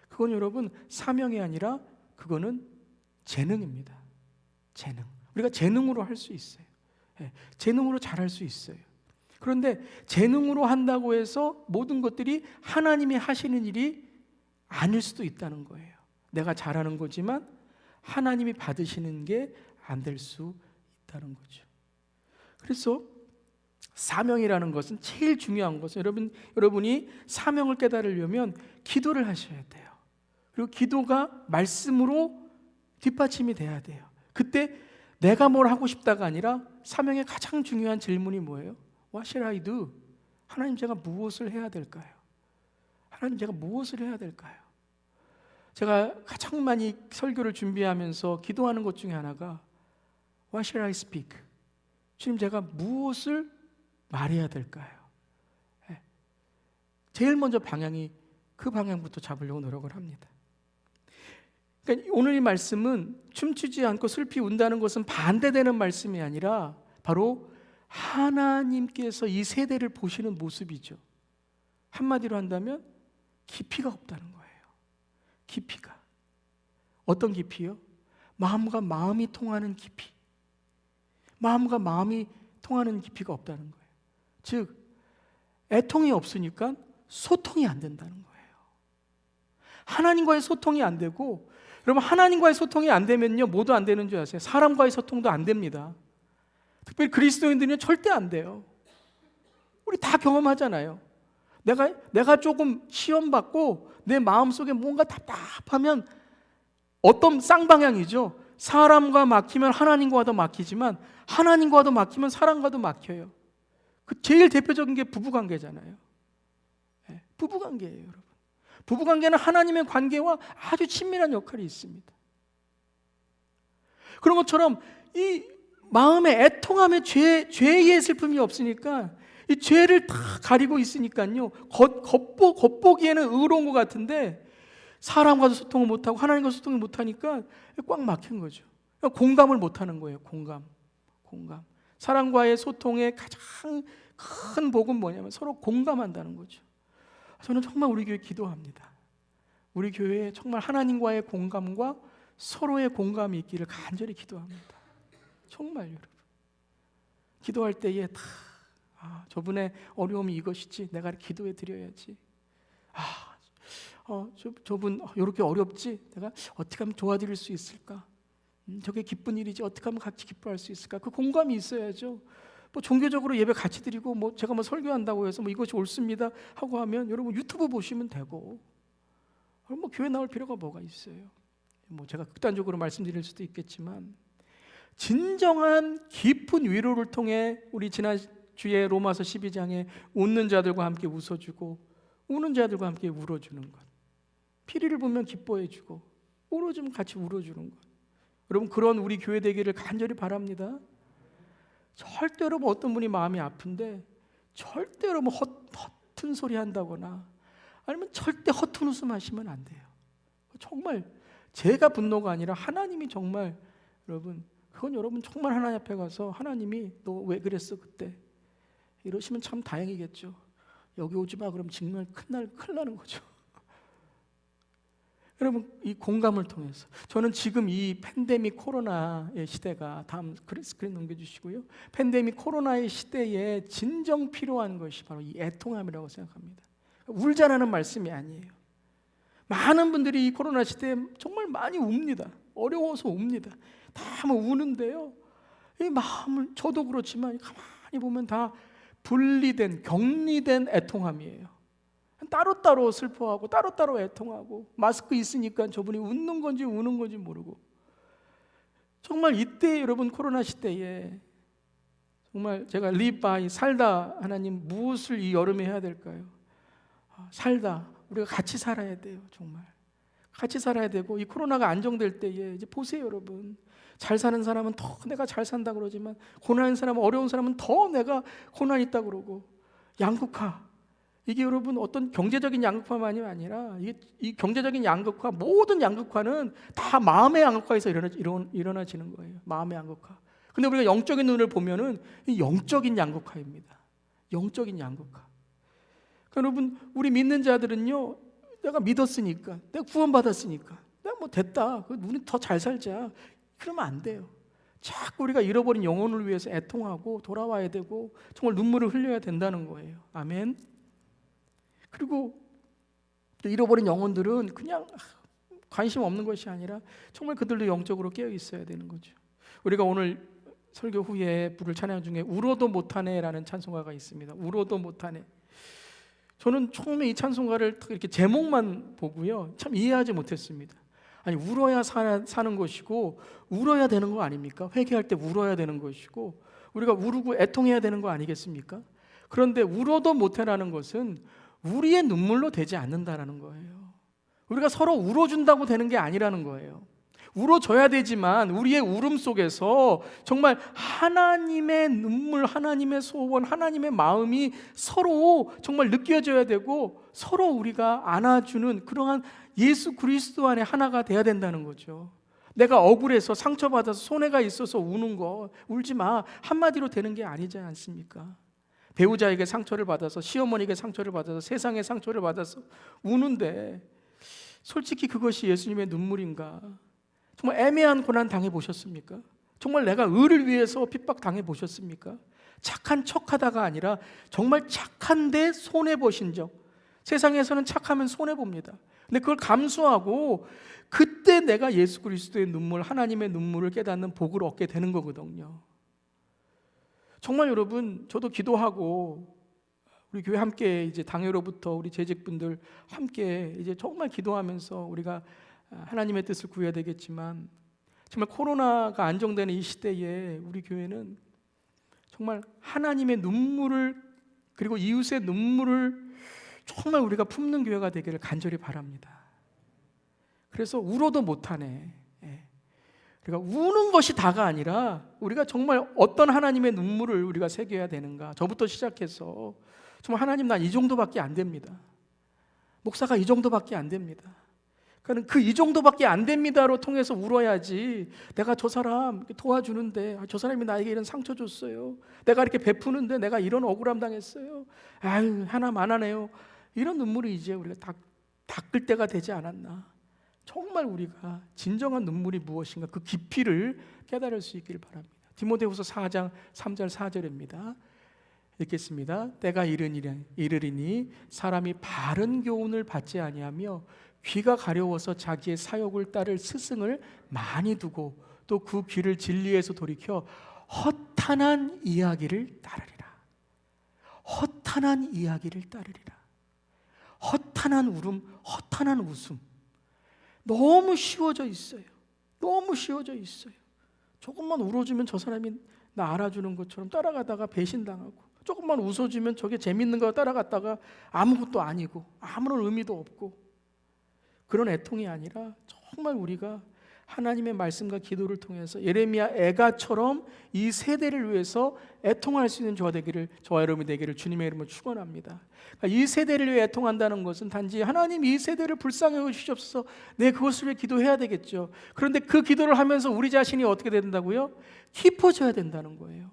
그건 여러분 사명이 아니라 그거는 재능입니다. 재능. 우리가 재능으로 할 수 있어요. 재능으로 잘할 수 있어요. 그런데 재능으로 한다고 해서 모든 것들이 하나님이 하시는 일이 아닐 수도 있다는 거예요. 내가 잘하는 거지만 하나님이 받으시는 게 안 될 수 있다는 거죠. 그래서 사명이라는 것은 제일 중요한 것은 여러분이 사명을 깨달으려면 기도를 하셔야 돼요. 그리고 기도가 말씀으로 뒷받침이 돼야 돼요. 그때 내가 뭘 하고 싶다가 아니라 사명의 가장 중요한 질문이 뭐예요? What shall I do? 하나님 제가 무엇을 해야 될까요? 하나님 제가 무엇을 해야 될까요? 제가 가장 많이 설교를 준비하면서 기도하는 것 중에 하나가 What shall I speak? 주님 제가 무엇을 말해야 될까요? 제일 먼저 방향이 그 방향부터 잡으려고 노력을 합니다. 그러니까 오늘 이 말씀은 춤추지 않고 슬피 운다는 것은 반대되는 말씀이 아니라 바로 하나님께서 이 세대를 보시는 모습이죠. 한마디로 한다면 깊이가 없다는 거예요. 깊이가. 어떤 깊이요? 마음과 마음이 통하는 깊이. 마음과 마음이 통하는 깊이가 없다는 거예요. 즉 애통이 없으니까 소통이 안 된다는 거예요. 하나님과의 소통이 안 되고, 여러분 하나님과의 소통이 안 되면요 뭐도 안 되는 줄 아세요? 사람과의 소통도 안 됩니다. 특별히 그리스도인들은 절대 안 돼요. 우리 다 경험하잖아요. 내가 조금 시험 받고 내 마음속에 뭔가 답답하면 어떤 쌍방향이죠. 사람과 막히면 하나님과도 막히지만 하나님과도 막히면 사람과도 막혀요. 그 제일 대표적인 게 부부관계잖아요. 부부관계예요, 여러분. 부부관계는 하나님의 관계와 아주 친밀한 역할이 있습니다. 그런 것처럼 이 마음의 애통함의 죄의 슬픔이 없으니까 이 죄를 다 가리고 있으니까요 겉보기에는 의로운 것 같은데 사람과도 소통을 못하고 하나님과 소통을 못하니까 꽉 막힌 거죠. 공감을 못하는 거예요. 공감. 사람과의 소통의 가장 큰 복은 뭐냐면 서로 공감한다는 거죠. 저는 정말 우리 교회 기도합니다. 우리 교회에 정말 하나님과의 공감과 서로의 공감이 있기를 간절히 기도합니다. 정말 여러분 기도할 때에 저분의 어려움이 이것이지 내가 기도해 드려야지. 저분 이렇게 어렵지 내가 어떻게 하면 도와드릴 수 있을까? 저게 기쁜 일이지 어떻게 하면 같이 기뻐할 수 있을까? 그 공감이 있어야죠. 종교적으로 예배 같이 드리고 제가 설교한다고 해서 이것이 옳습니다 하고 하면 여러분 유튜브 보시면 되고 교회 나올 필요가 뭐가 있어요? 제가 극단적으로 말씀드릴 수도 있겠지만 진정한 깊은 위로를 통해 우리 지난주에 로마서 12장에 웃는 자들과 함께 웃어주고 우는 자들과 함께 울어주는 것, 피리를 보면 기뻐해주고 울어주면 같이 울어주는 것, 여러분 그런 우리 교회 되기를 간절히 바랍니다. 절대로 어떤 분이 마음이 아픈데 절대로 허튼 소리 한다거나 아니면 절대 허튼 웃음 하시면 안 돼요. 정말 제가 분노가 아니라 하나님이 정말 여러분 그건 여러분 정말 하나님 앞에 가서 하나님이 너 왜 그랬어 그때 이러시면 참 다행이겠죠. 여기 오지 마 그럼 정말 큰일 나는 거죠. 여러분 이 공감을 통해서 저는 지금 이 팬데믹 코로나의 시대가 다음 스크린 넘겨주시고요. 팬데믹 코로나의 시대에 진정 필요한 것이 바로 이 애통함이라고 생각합니다. 울자라는 말씀이 아니에요. 많은 분들이 이 코로나 시대에 정말 많이 웁니다. 어려워서 웁니다. 다 우는데요. 이 마음을 저도 그렇지만 가만히 보면 다 분리된 격리된 애통함이에요. 따로따로 슬퍼하고 따로따로 애통하고 마스크 있으니까 저분이 웃는 건지 우는 건지 모르고 정말 이때 여러분 코로나 시대에 정말 제가 live by 살다 하나님 무엇을 이 여름에 해야 될까요? 살다 우리가 같이 살아야 돼요. 정말 같이 살아야 되고 이 코로나가 안정될 때에 이제 보세요 여러분 잘 사는 사람은 더 내가 잘 산다 그러지만 고난인 사람은, 어려운 사람은 더 내가 고난 있다 그러고. 양극화, 이게 여러분 어떤 경제적인 양극화만이 아니라 이 경제적인 양극화, 모든 양극화는 다 마음의 양극화에서 일어나지는 거예요. 마음의 양극화. 근데 우리가 영적인 눈을 보면은 이 영적인 양극화입니다. 영적인 양극화. 그러니까 여러분, 우리 믿는 자들은요, 내가 믿었으니까, 내가 구원받았으니까, 내가 뭐 됐다, 우리 더 잘 살자, 그러면 안 돼요. 자꾸 우리가 잃어버린 영혼을 위해서 애통하고 돌아와야 되고 정말 눈물을 흘려야 된다는 거예요. 아멘. 그리고 잃어버린 영혼들은 그냥 관심 없는 것이 아니라 정말 그들도 영적으로 깨어 있어야 되는 거죠. 우리가 오늘 설교 후에 부를 찬양 중에 울어도 못하네라는 찬송가가 있습니다. 울어도 못하네. 저는 처음에 이 찬송가를 이렇게 제목만 보고요, 참 이해하지 못했습니다. 아니, 울어야 사는 것이고 울어야 되는 거 아닙니까? 회개할 때 울어야 되는 것이고 우리가 울고 애통해야 되는 거 아니겠습니까? 그런데 울어도 못해라는 것은 우리의 눈물로 되지 않는다라는 거예요. 우리가 서로 울어준다고 되는 게 아니라는 거예요. 울어줘야 되지만 우리의 울음 속에서 정말 하나님의 눈물, 하나님의 소원, 하나님의 마음이 서로 정말 느껴져야 되고 서로 우리가 안아주는 그러한 예수 그리스도 안에 하나가 돼야 된다는 거죠. 내가 억울해서 상처받아서 손해가 있어서 우는 거, 울지 마, 한마디로 되는 게 아니지 않습니까? 배우자에게 상처를 받아서, 시어머니에게 상처를 받아서, 세상에 상처를 받아서 우는데 솔직히 그것이 예수님의 눈물인가? 정말 애매한 고난 당해보셨습니까? 정말 내가 의를 위해서 핍박 당해보셨습니까? 착한 척하다가 아니라 정말 착한데 손해보신 적. 세상에서는 착하면 손해봅니다. 근데 그걸 감수하고 그때 내가 예수 그리스도의 눈물, 하나님의 눈물을 깨닫는 복을 얻게 되는 거거든요. 정말 여러분, 저도 기도하고 우리 교회 함께 이제 당회로부터 우리 재직분들 함께 이제 정말 기도하면서 우리가 하나님의 뜻을 구해야 되겠지만, 정말 코로나가 안정되는 이 시대에 우리 교회는 정말 하나님의 눈물을, 그리고 이웃의 눈물을 정말 우리가 품는 교회가 되기를 간절히 바랍니다. 그래서 울어도 못하네. 그러니까 우는 것이 다가 아니라 우리가 정말 어떤 하나님의 눈물을 우리가 새겨야 되는가, 저부터 시작해서 정말 하나님, 난 이 정도밖에 안 됩니다. 목사가 이 정도밖에 안 됩니다. 그러니까 그 이 정도밖에 안 됩니다로 통해서 울어야지, 내가 저 사람 도와주는데 저 사람이 나에게 이런 상처 줬어요, 내가 이렇게 베푸는데 내가 이런 억울함 당했어요, 아유 하나만 하네요, 이런 눈물이 이제 우리가 닦을 때가 되지 않았나. 정말 우리가 진정한 눈물이 무엇인가, 그 깊이를 깨달을 수 있기를 바랍니다. 디모데후서 4장 3절 4절입니다. 읽겠습니다. 때가 이르리니 사람이 바른 교훈을 받지 아니하며 귀가 가려워서 자기의 사욕을 따를 스승을 많이 두고 또 그 귀를 진리에서 돌이켜 허탄한 이야기를 따르리라. 허탄한 이야기를 따르리라. 허탄한 울음, 허탄한 웃음, 너무 쉬워져 있어요. 너무 쉬워져 있어요. 조금만 울어주면 저 사람이 나 알아주는 것처럼 따라가다가 배신당하고, 조금만 웃어주면 저게 재밌는 거 따라갔다가 아무것도 아니고 아무런 의미도 없고, 그런 애통이 아니라 정말 우리가 하나님의 말씀과 기도를 통해서 예레미야 애가처럼 이 세대를 위해서 애통할 수 있는 저와 여러분이 되기를 주님의 이름으로 축원합니다. 그러니까 이 세대를 위해 애통한다는 것은 단지 하나님 이 세대를 불쌍히 여기시옵소서, 네, 그것을 위해 기도해야 되겠죠. 그런데 그 기도를 하면서 우리 자신이 어떻게 된다고요? 깊어져야 된다는 거예요.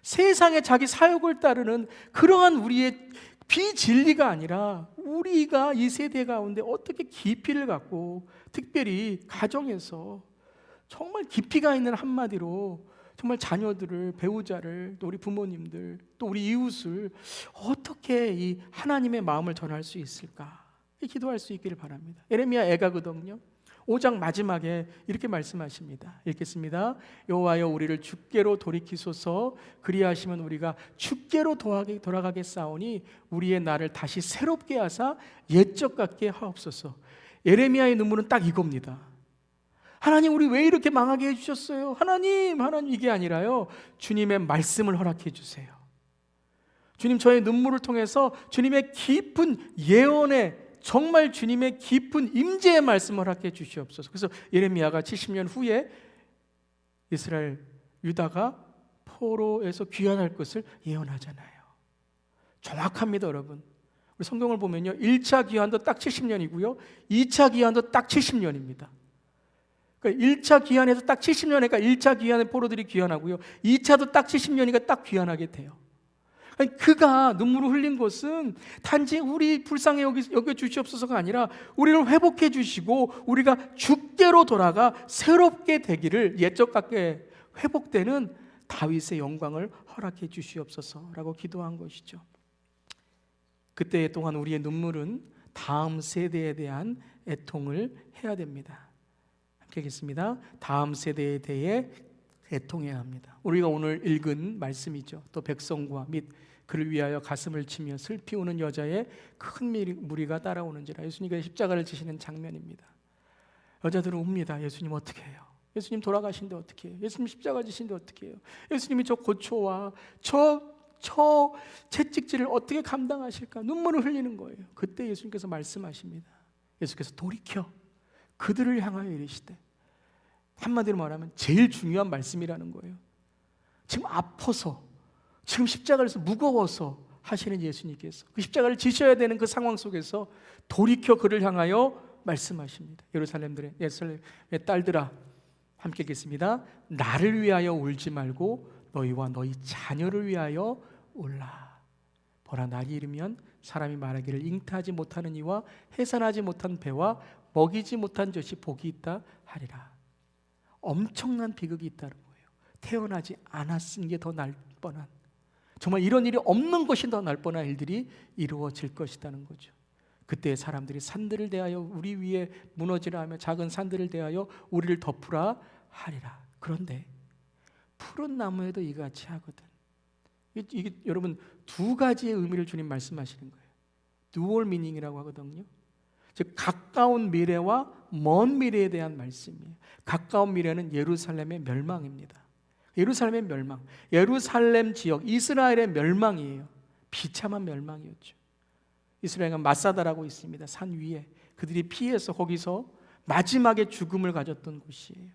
세상에 자기 사욕을 따르는 그러한 우리의 비진리가 아니라 우리가 이 세대 가운데 어떻게 깊이를 갖고, 특별히 가정에서 정말 깊이가 있는, 한마디로 정말 자녀들을, 배우자를, 또 우리 부모님들, 또 우리 이웃을 어떻게 이 하나님의 마음을 전할 수 있을까, 기도할 수 있기를 바랍니다. 예레미야 애가거든요. 5장 마지막에 이렇게 말씀하십니다. 읽겠습니다. 여호와여, 우리를 주께로 돌이키소서. 그리하시면 우리가 주께로 돌아가겠사오니 우리의 날을 다시 새롭게 하사 옛적 같게 하옵소서. 예레미야의 눈물은 딱 이겁니다. 하나님, 우리 왜 이렇게 망하게 해주셨어요? 하나님 이게 아니라요, 주님의 말씀을 허락해 주세요. 주님, 저의 눈물을 통해서 주님의 깊은 예언의, 정말 주님의 깊은 임재의 말씀을 허락해 주시옵소서. 그래서 예레미야가 70년 후에 이스라엘 유다가 포로에서 귀환할 것을 예언하잖아요. 정확합니다, 여러분. 우리 성경을 보면요, 1차 귀환도 딱 70년이고요 2차 귀환도 딱 70년입니다. 그러니까 1차 귀환에서 딱 70년이니까 1차 귀환에 포로들이 귀환하고요 2차도 딱 70년이니까 딱 귀환하게 돼요. 아니, 그가 눈물을 흘린 것은 단지 우리 불쌍히 여겨 주시옵소서가 아니라 우리를 회복해 주시고 우리가 주께로 돌아가 새롭게 되기를, 옛적 같게 회복되는 다윗의 영광을 허락해 주시옵소서라고 기도한 것이죠. 그때 동안 우리의 눈물은 다음 세대에 대한 애통을 해야 됩니다. 함께 하겠습니다. 다음 세대에 대해 애통해야 합니다. 우리가 오늘 읽은 말씀이죠. 또 백성과 및 그를 위하여 가슴을 치며 슬피 우는 여자의 큰 무리가 따라오는지라. 예수님께서 십자가를 지시는 장면입니다. 여자들은 웁니다. 예수님 어떻게 해요? 예수님 돌아가신데 어떻게 해요? 예수님 십자가 지신데 어떻게 해요? 예수님이 저 고초와 저 채찍질을 어떻게 감당하실까? 눈물을 흘리는 거예요. 그때 예수님께서 말씀하십니다. 예수께서 돌이켜 그들을 향하여 이르시되, 한마디로 말하면 제일 중요한 말씀이라는 거예요. 지금 아파서, 지금 십자가를 해서 무거워서 하시는 예수님께서 그 십자가를 지셔야 되는 그 상황 속에서 돌이켜 그를 향하여 말씀하십니다. 예루살렘의 딸들아, 함께 읽겠습니다. 나를 위하여 울지 말고 너희와 너희 자녀를 위하여 울라. 보라, 날이 이르면 사람이 말하기를 잉타하지 못하는 이와 해산하지 못한 배와 먹이지 못한 젖이 복이 있다 하리라. 엄청난 비극이 있다는 거예요. 태어나지 않았은 게 더 날 뻔한, 정말 이런 일이 없는 것이 더 날 뻔한 일들이 이루어질 것이라는 거죠. 그때 사람들이 산들을 대하여 우리 위에 무너지라 하며 작은 산들을 대하여 우리를 덮으라 하리라. 그런데 푸른 나무에도 이같이 하거든. 이게 여러분 두 가지의 의미를 주님 말씀하시는 거예요. dual meaning이라고 하거든요. 즉 가까운 미래와 먼 미래에 대한 말씀이에요. 가까운 미래는 예루살렘의 멸망입니다. 예루살렘의 멸망, 예루살렘 지역, 이스라엘의 멸망이에요. 비참한 멸망이었죠. 이스라엘은 마사다라고 있습니다. 산 위에 그들이 피해서 거기서 마지막에 죽음을 가졌던 곳이에요.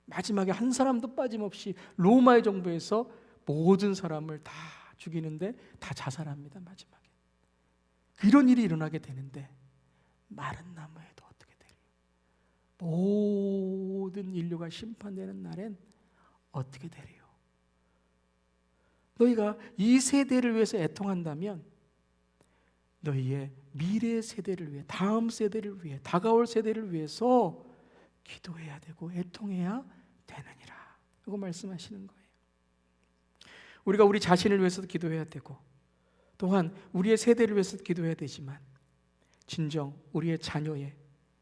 마지막에 한 사람도 빠짐없이 로마의 정부에서 모든 사람을 다 죽이는데 다 자살합니다. 마지막에 이런 일이 일어나게 되는데 마른 나무에도 어떻게 되리요? 모든 인류가 심판되는 날엔 어떻게 되리요? 너희가 이 세대를 위해서 애통한다면 너희의 미래 세대를 위해, 다음 세대를 위해, 다가올 세대를 위해서 기도해야 되고 애통해야 되느니라 라고 말씀하시는 거예요. 우리가 우리 자신을 위해서도 기도해야 되고 또한 우리의 세대를 위해서도 기도해야 되지만 진정 우리의 자녀의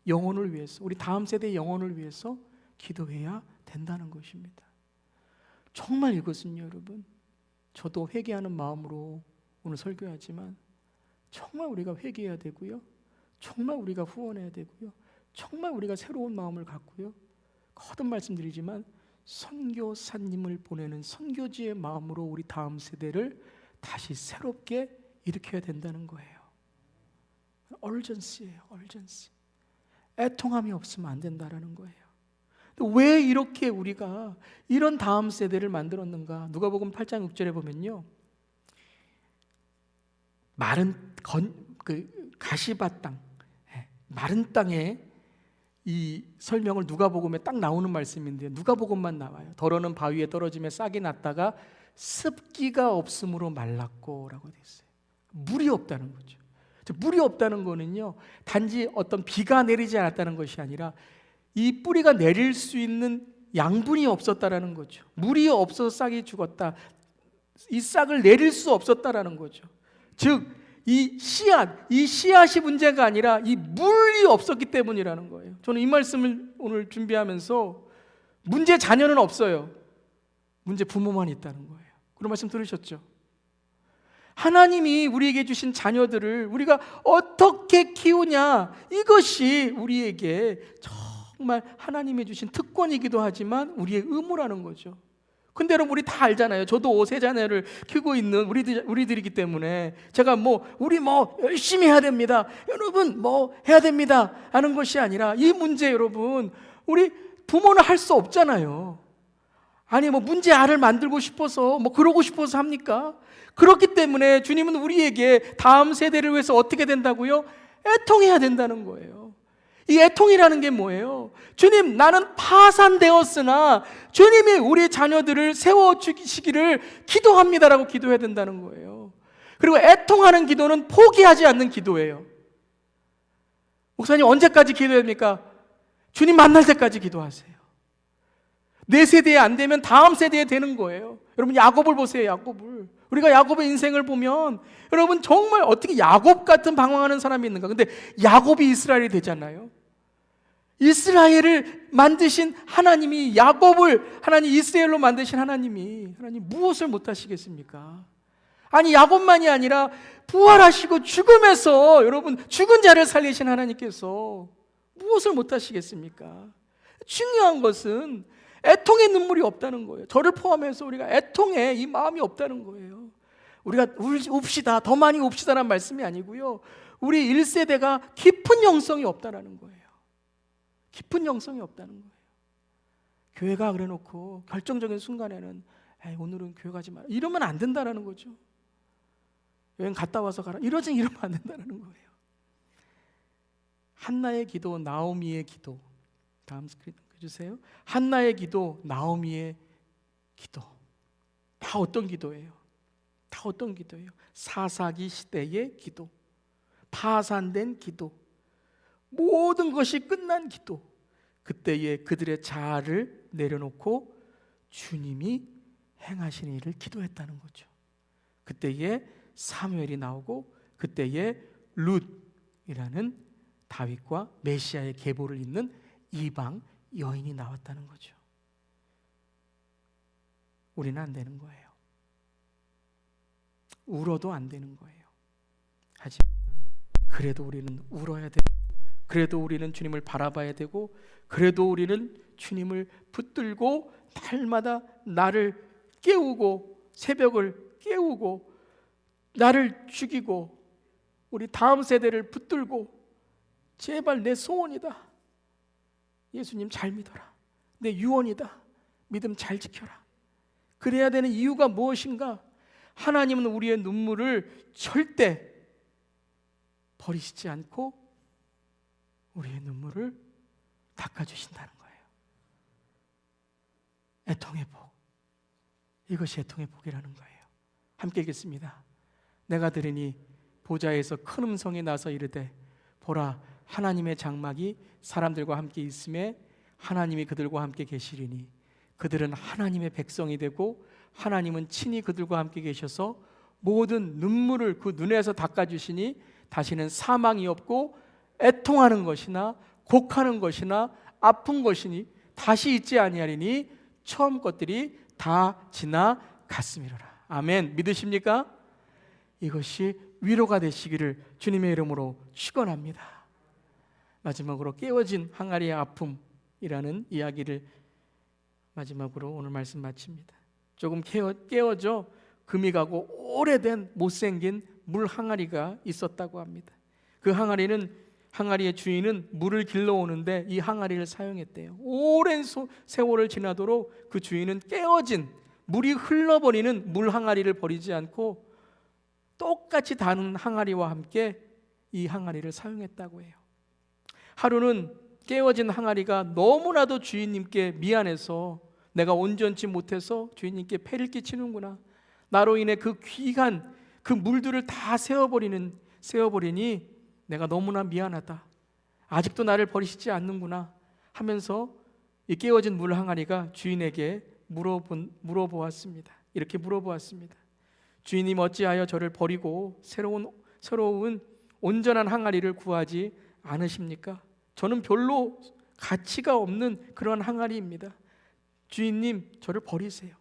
영혼을 위해서, 우리 다음 세대의 영혼을 위해서 기도해야 된다는 것입니다. 정말 이것은요, 여러분, 저도 회개하는 마음으로 오늘 설교하지만 정말 우리가 회개해야 되고요, 정말 우리가 후원해야 되고요, 정말 우리가 새로운 마음을 갖고요, 거듭 말씀드리지만 선교사님을 보내는 선교지의 마음으로 우리 다음 세대를 다시 새롭게 일으켜야 된다는 거예요. 얼전시예요, 얼전시. 애통함이 없으면 안 된다라는 거예요. 왜 이렇게 우리가 이런 다음 세대를 만들었는가? 누가복음 8장 6절에 보면요, 마른 가시밭 땅, 마른 땅에 이 설명을 누가복음에 딱 나오는 말씀인데요, 누가복음만 나와요. 더러는 바위에 떨어지며 싹이 났다가 습기가 없으므로 말랐고라고 되어 있어요. 물이 없다는 거죠. 물이 없다는 거는요, 단지 어떤 비가 내리지 않았다는 것이 아니라 이 뿌리가 내릴 수 있는 양분이 없었다라는 거죠. 물이 없어서 싹이 죽었다. 이 싹을 내릴 수 없었다라는 거죠. 즉 이 씨앗이 문제가 아니라 이 물이 없었기 때문이라는 거예요. 저는 이 말씀을 오늘 준비하면서 문제 자녀는 없어요. 문제 부모만 있다는 거예요. 그런 말씀 들으셨죠? 하나님이 우리에게 주신 자녀들을 우리가 어떻게 키우냐, 이것이 우리에게 정말 하나님이 주신 특권이기도 하지만 우리의 의무라는 거죠. 근데 여러분, 우리 다 알잖아요. 저도 세 자녀를 키우고 있는 우리들이기 때문에 제가 우리 열심히 해야 됩니다, 여러분 해야 됩니다 하는 것이 아니라, 이 문제 여러분, 우리 부모는 할 수 없잖아요. 아니 문제 알을 만들고 싶어서 그러고 싶어서 합니까? 그렇기 때문에 주님은 우리에게 다음 세대를 위해서 어떻게 된다고요? 애통해야 된다는 거예요. 이 애통이라는 게 뭐예요? 주님, 나는 파산되었으나 주님이 우리 자녀들을 세워주시기를 기도합니다라고 기도해야 된다는 거예요. 그리고 애통하는 기도는 포기하지 않는 기도예요. 목사님, 언제까지 기도해야 됩니까? 주님 만날 때까지 기도하세요. 내 세대에 안 되면 다음 세대에 되는 거예요. 여러분, 야곱을 보세요. 야곱을. 우리가 야곱의 인생을 보면 여러분, 정말 어떻게 야곱 같은 방황하는 사람이 있는가? 근데 야곱이 이스라엘이 되잖아요. 이스라엘을 만드신 하나님이, 야곱을 하나님 이스라엘로 만드신 하나님 무엇을 못하시겠습니까? 아니, 야곱만이 아니라 부활하시고 죽음에서 여러분 죽은 자를 살리신 하나님께서 무엇을 못하시겠습니까? 중요한 것은 애통의 눈물이 없다는 거예요. 저를 포함해서 우리가 애통의 이 마음이 없다는 거예요. 우리가 웁시다, 더 많이 웁시다라는 말씀이 아니고요, 우리 1세대가 깊은 영성이 없다는 거예요. 깊은 영성이 없다는 거예요. 교회가 그래놓고 결정적인 순간에는 오늘은 교회 가지 마라 이러면 안 된다는 거죠. 여행 갔다 와서 가라 이러면 안 된다는 거예요. 한나의 기도, 나오미의 기도. 다음 스크린 주세요. 한나의 기도, 나오미의 기도. 다 어떤 기도예요? 다 어떤 기도예요? 사사기 시대의 기도, 파산된 기도, 모든 것이 끝난 기도. 그때에 그들의 자아를 내려놓고 주님이 행하시는 일을 기도했다는 거죠. 그때에 사무엘이 나오고 그때에 룻이라는 다윗과 메시아의 계보를 잇는 이방 여인이 나왔다는 거죠. 우리는 안 되는 거예요. 울어도 안 되는 거예요. 하지만 그래도 우리는 울어야 되고, 그래도 우리는 주님을 바라봐야 되고, 그래도 우리는 주님을 붙들고 날마다 나를 깨우고, 새벽을 깨우고 나를 죽이고 우리 다음 세대를 붙들고, 제발 내 소원이다, 예수님 잘 믿어라, 내 유언이다, 믿음 잘 지켜라. 그래야 되는 이유가 무엇인가? 하나님은 우리의 눈물을 절대 버리시지 않고 우리의 눈물을 닦아주신다는 거예요. 애통의 복, 이것이 애통의 복이라는 거예요. 함께 읽겠습니다. 내가 들으니 보좌에서 큰 음성이 나서 이르되, 보라, 하나님의 장막이 사람들과 함께 있음에 하나님이 그들과 함께 계시리니 그들은 하나님의 백성이 되고 하나님은 친히 그들과 함께 계셔서 모든 눈물을 그 눈에서 닦아주시니 다시는 사망이 없고 애통하는 것이나 곡하는 것이나 아픈 것이니 다시 있지 아니하리니 처음 것들이 다 지나갔음이로라. 아멘. 믿으십니까? 이것이 위로가 되시기를 주님의 이름으로 축원합니다. 마지막으로 깨어진 항아리의 아픔이라는 이야기를 마지막으로 오늘 말씀 마칩니다. 조금 깨어져 금이 가고 오래된 못생긴 물 항아리가 있었다고 합니다. 그 항아리의 주인은 물을 길러오는데 이 항아리를 사용했대요. 오랜 세월을 지나도록 그 주인은 깨어진 물이 흘러버리는 물 항아리를 버리지 않고 똑같이 다른 항아리와 함께 이 항아리를 사용했다고 해요. 하루는 깨어진 항아리가 너무나도 주인님께 미안해서, 내가 온전치 못해서 주인님께 폐를 끼치는구나, 나로 인해 그 귀한 그 물들을 다 세어버리니 내가 너무나 미안하다, 아직도 나를 버리시지 않는구나 하면서 이 깨어진 물 항아리가 주인에게 물어보았습니다. 이렇게 물어보았습니다. 주인님, 어찌하여 저를 버리고 새로운 온전한 항아리를 구하지 않으십니까? 저는 별로 가치가 없는 그런 항아리입니다. 주인님, 저를 버리세요.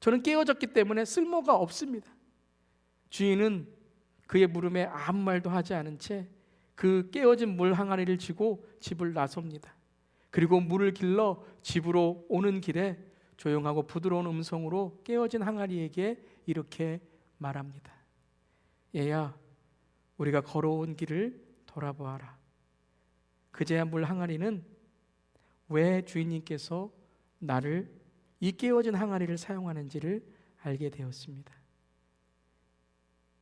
저는 깨어졌기 때문에 쓸모가 없습니다. 주인은 그의 물음에 아무 말도 하지 않은 채 그 깨어진 물 항아리를 쥐고 집을 나섭니다. 그리고 물을 길러 집으로 오는 길에 조용하고 부드러운 음성으로 깨어진 항아리에게 이렇게 말합니다. 얘야, 우리가 걸어온 길을 돌아보아라. 그제야 물 항아리는 왜 주인님께서 나를 이 깨어진 항아리를 사용하는지를 알게 되었습니다.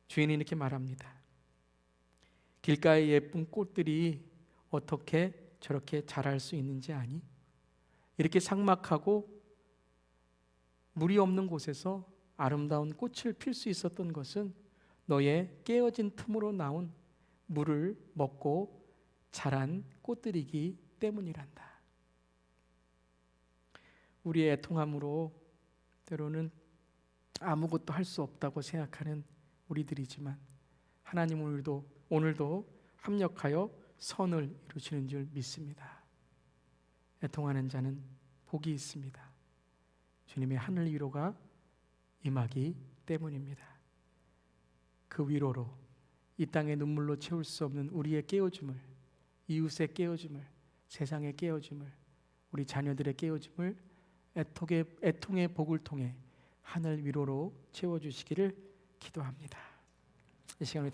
주인이 이렇게 말합니다. 길가의 예쁜 꽃들이 어떻게 저렇게 자랄 수 있는지 아니? 이렇게 삭막하고 물이 없는 곳에서 아름다운 꽃을 필 수 있었던 것은 너의 깨어진 틈으로 나온 물을 먹고 자란 꽃들이기 때문이란다. 우리의 애통함으로 때로는 아무것도 할 수 없다고 생각하는 우리들이지만 하나님은 오늘도 합력하여 선을 이루시는 줄 믿습니다. 애통하는 자는 복이 있습니다. 주님의 하늘 위로가 임하기 때문입니다. 그 위로로 이 땅의 눈물로 채울 수 없는 우리의 깨어짐을, 이웃의 깨어짐을, 세상의 깨어짐을, 우리 자녀들의 깨어짐을 애통의 복을 통해 하늘 위로로 채워주시기를 기도합니다. 이 시간에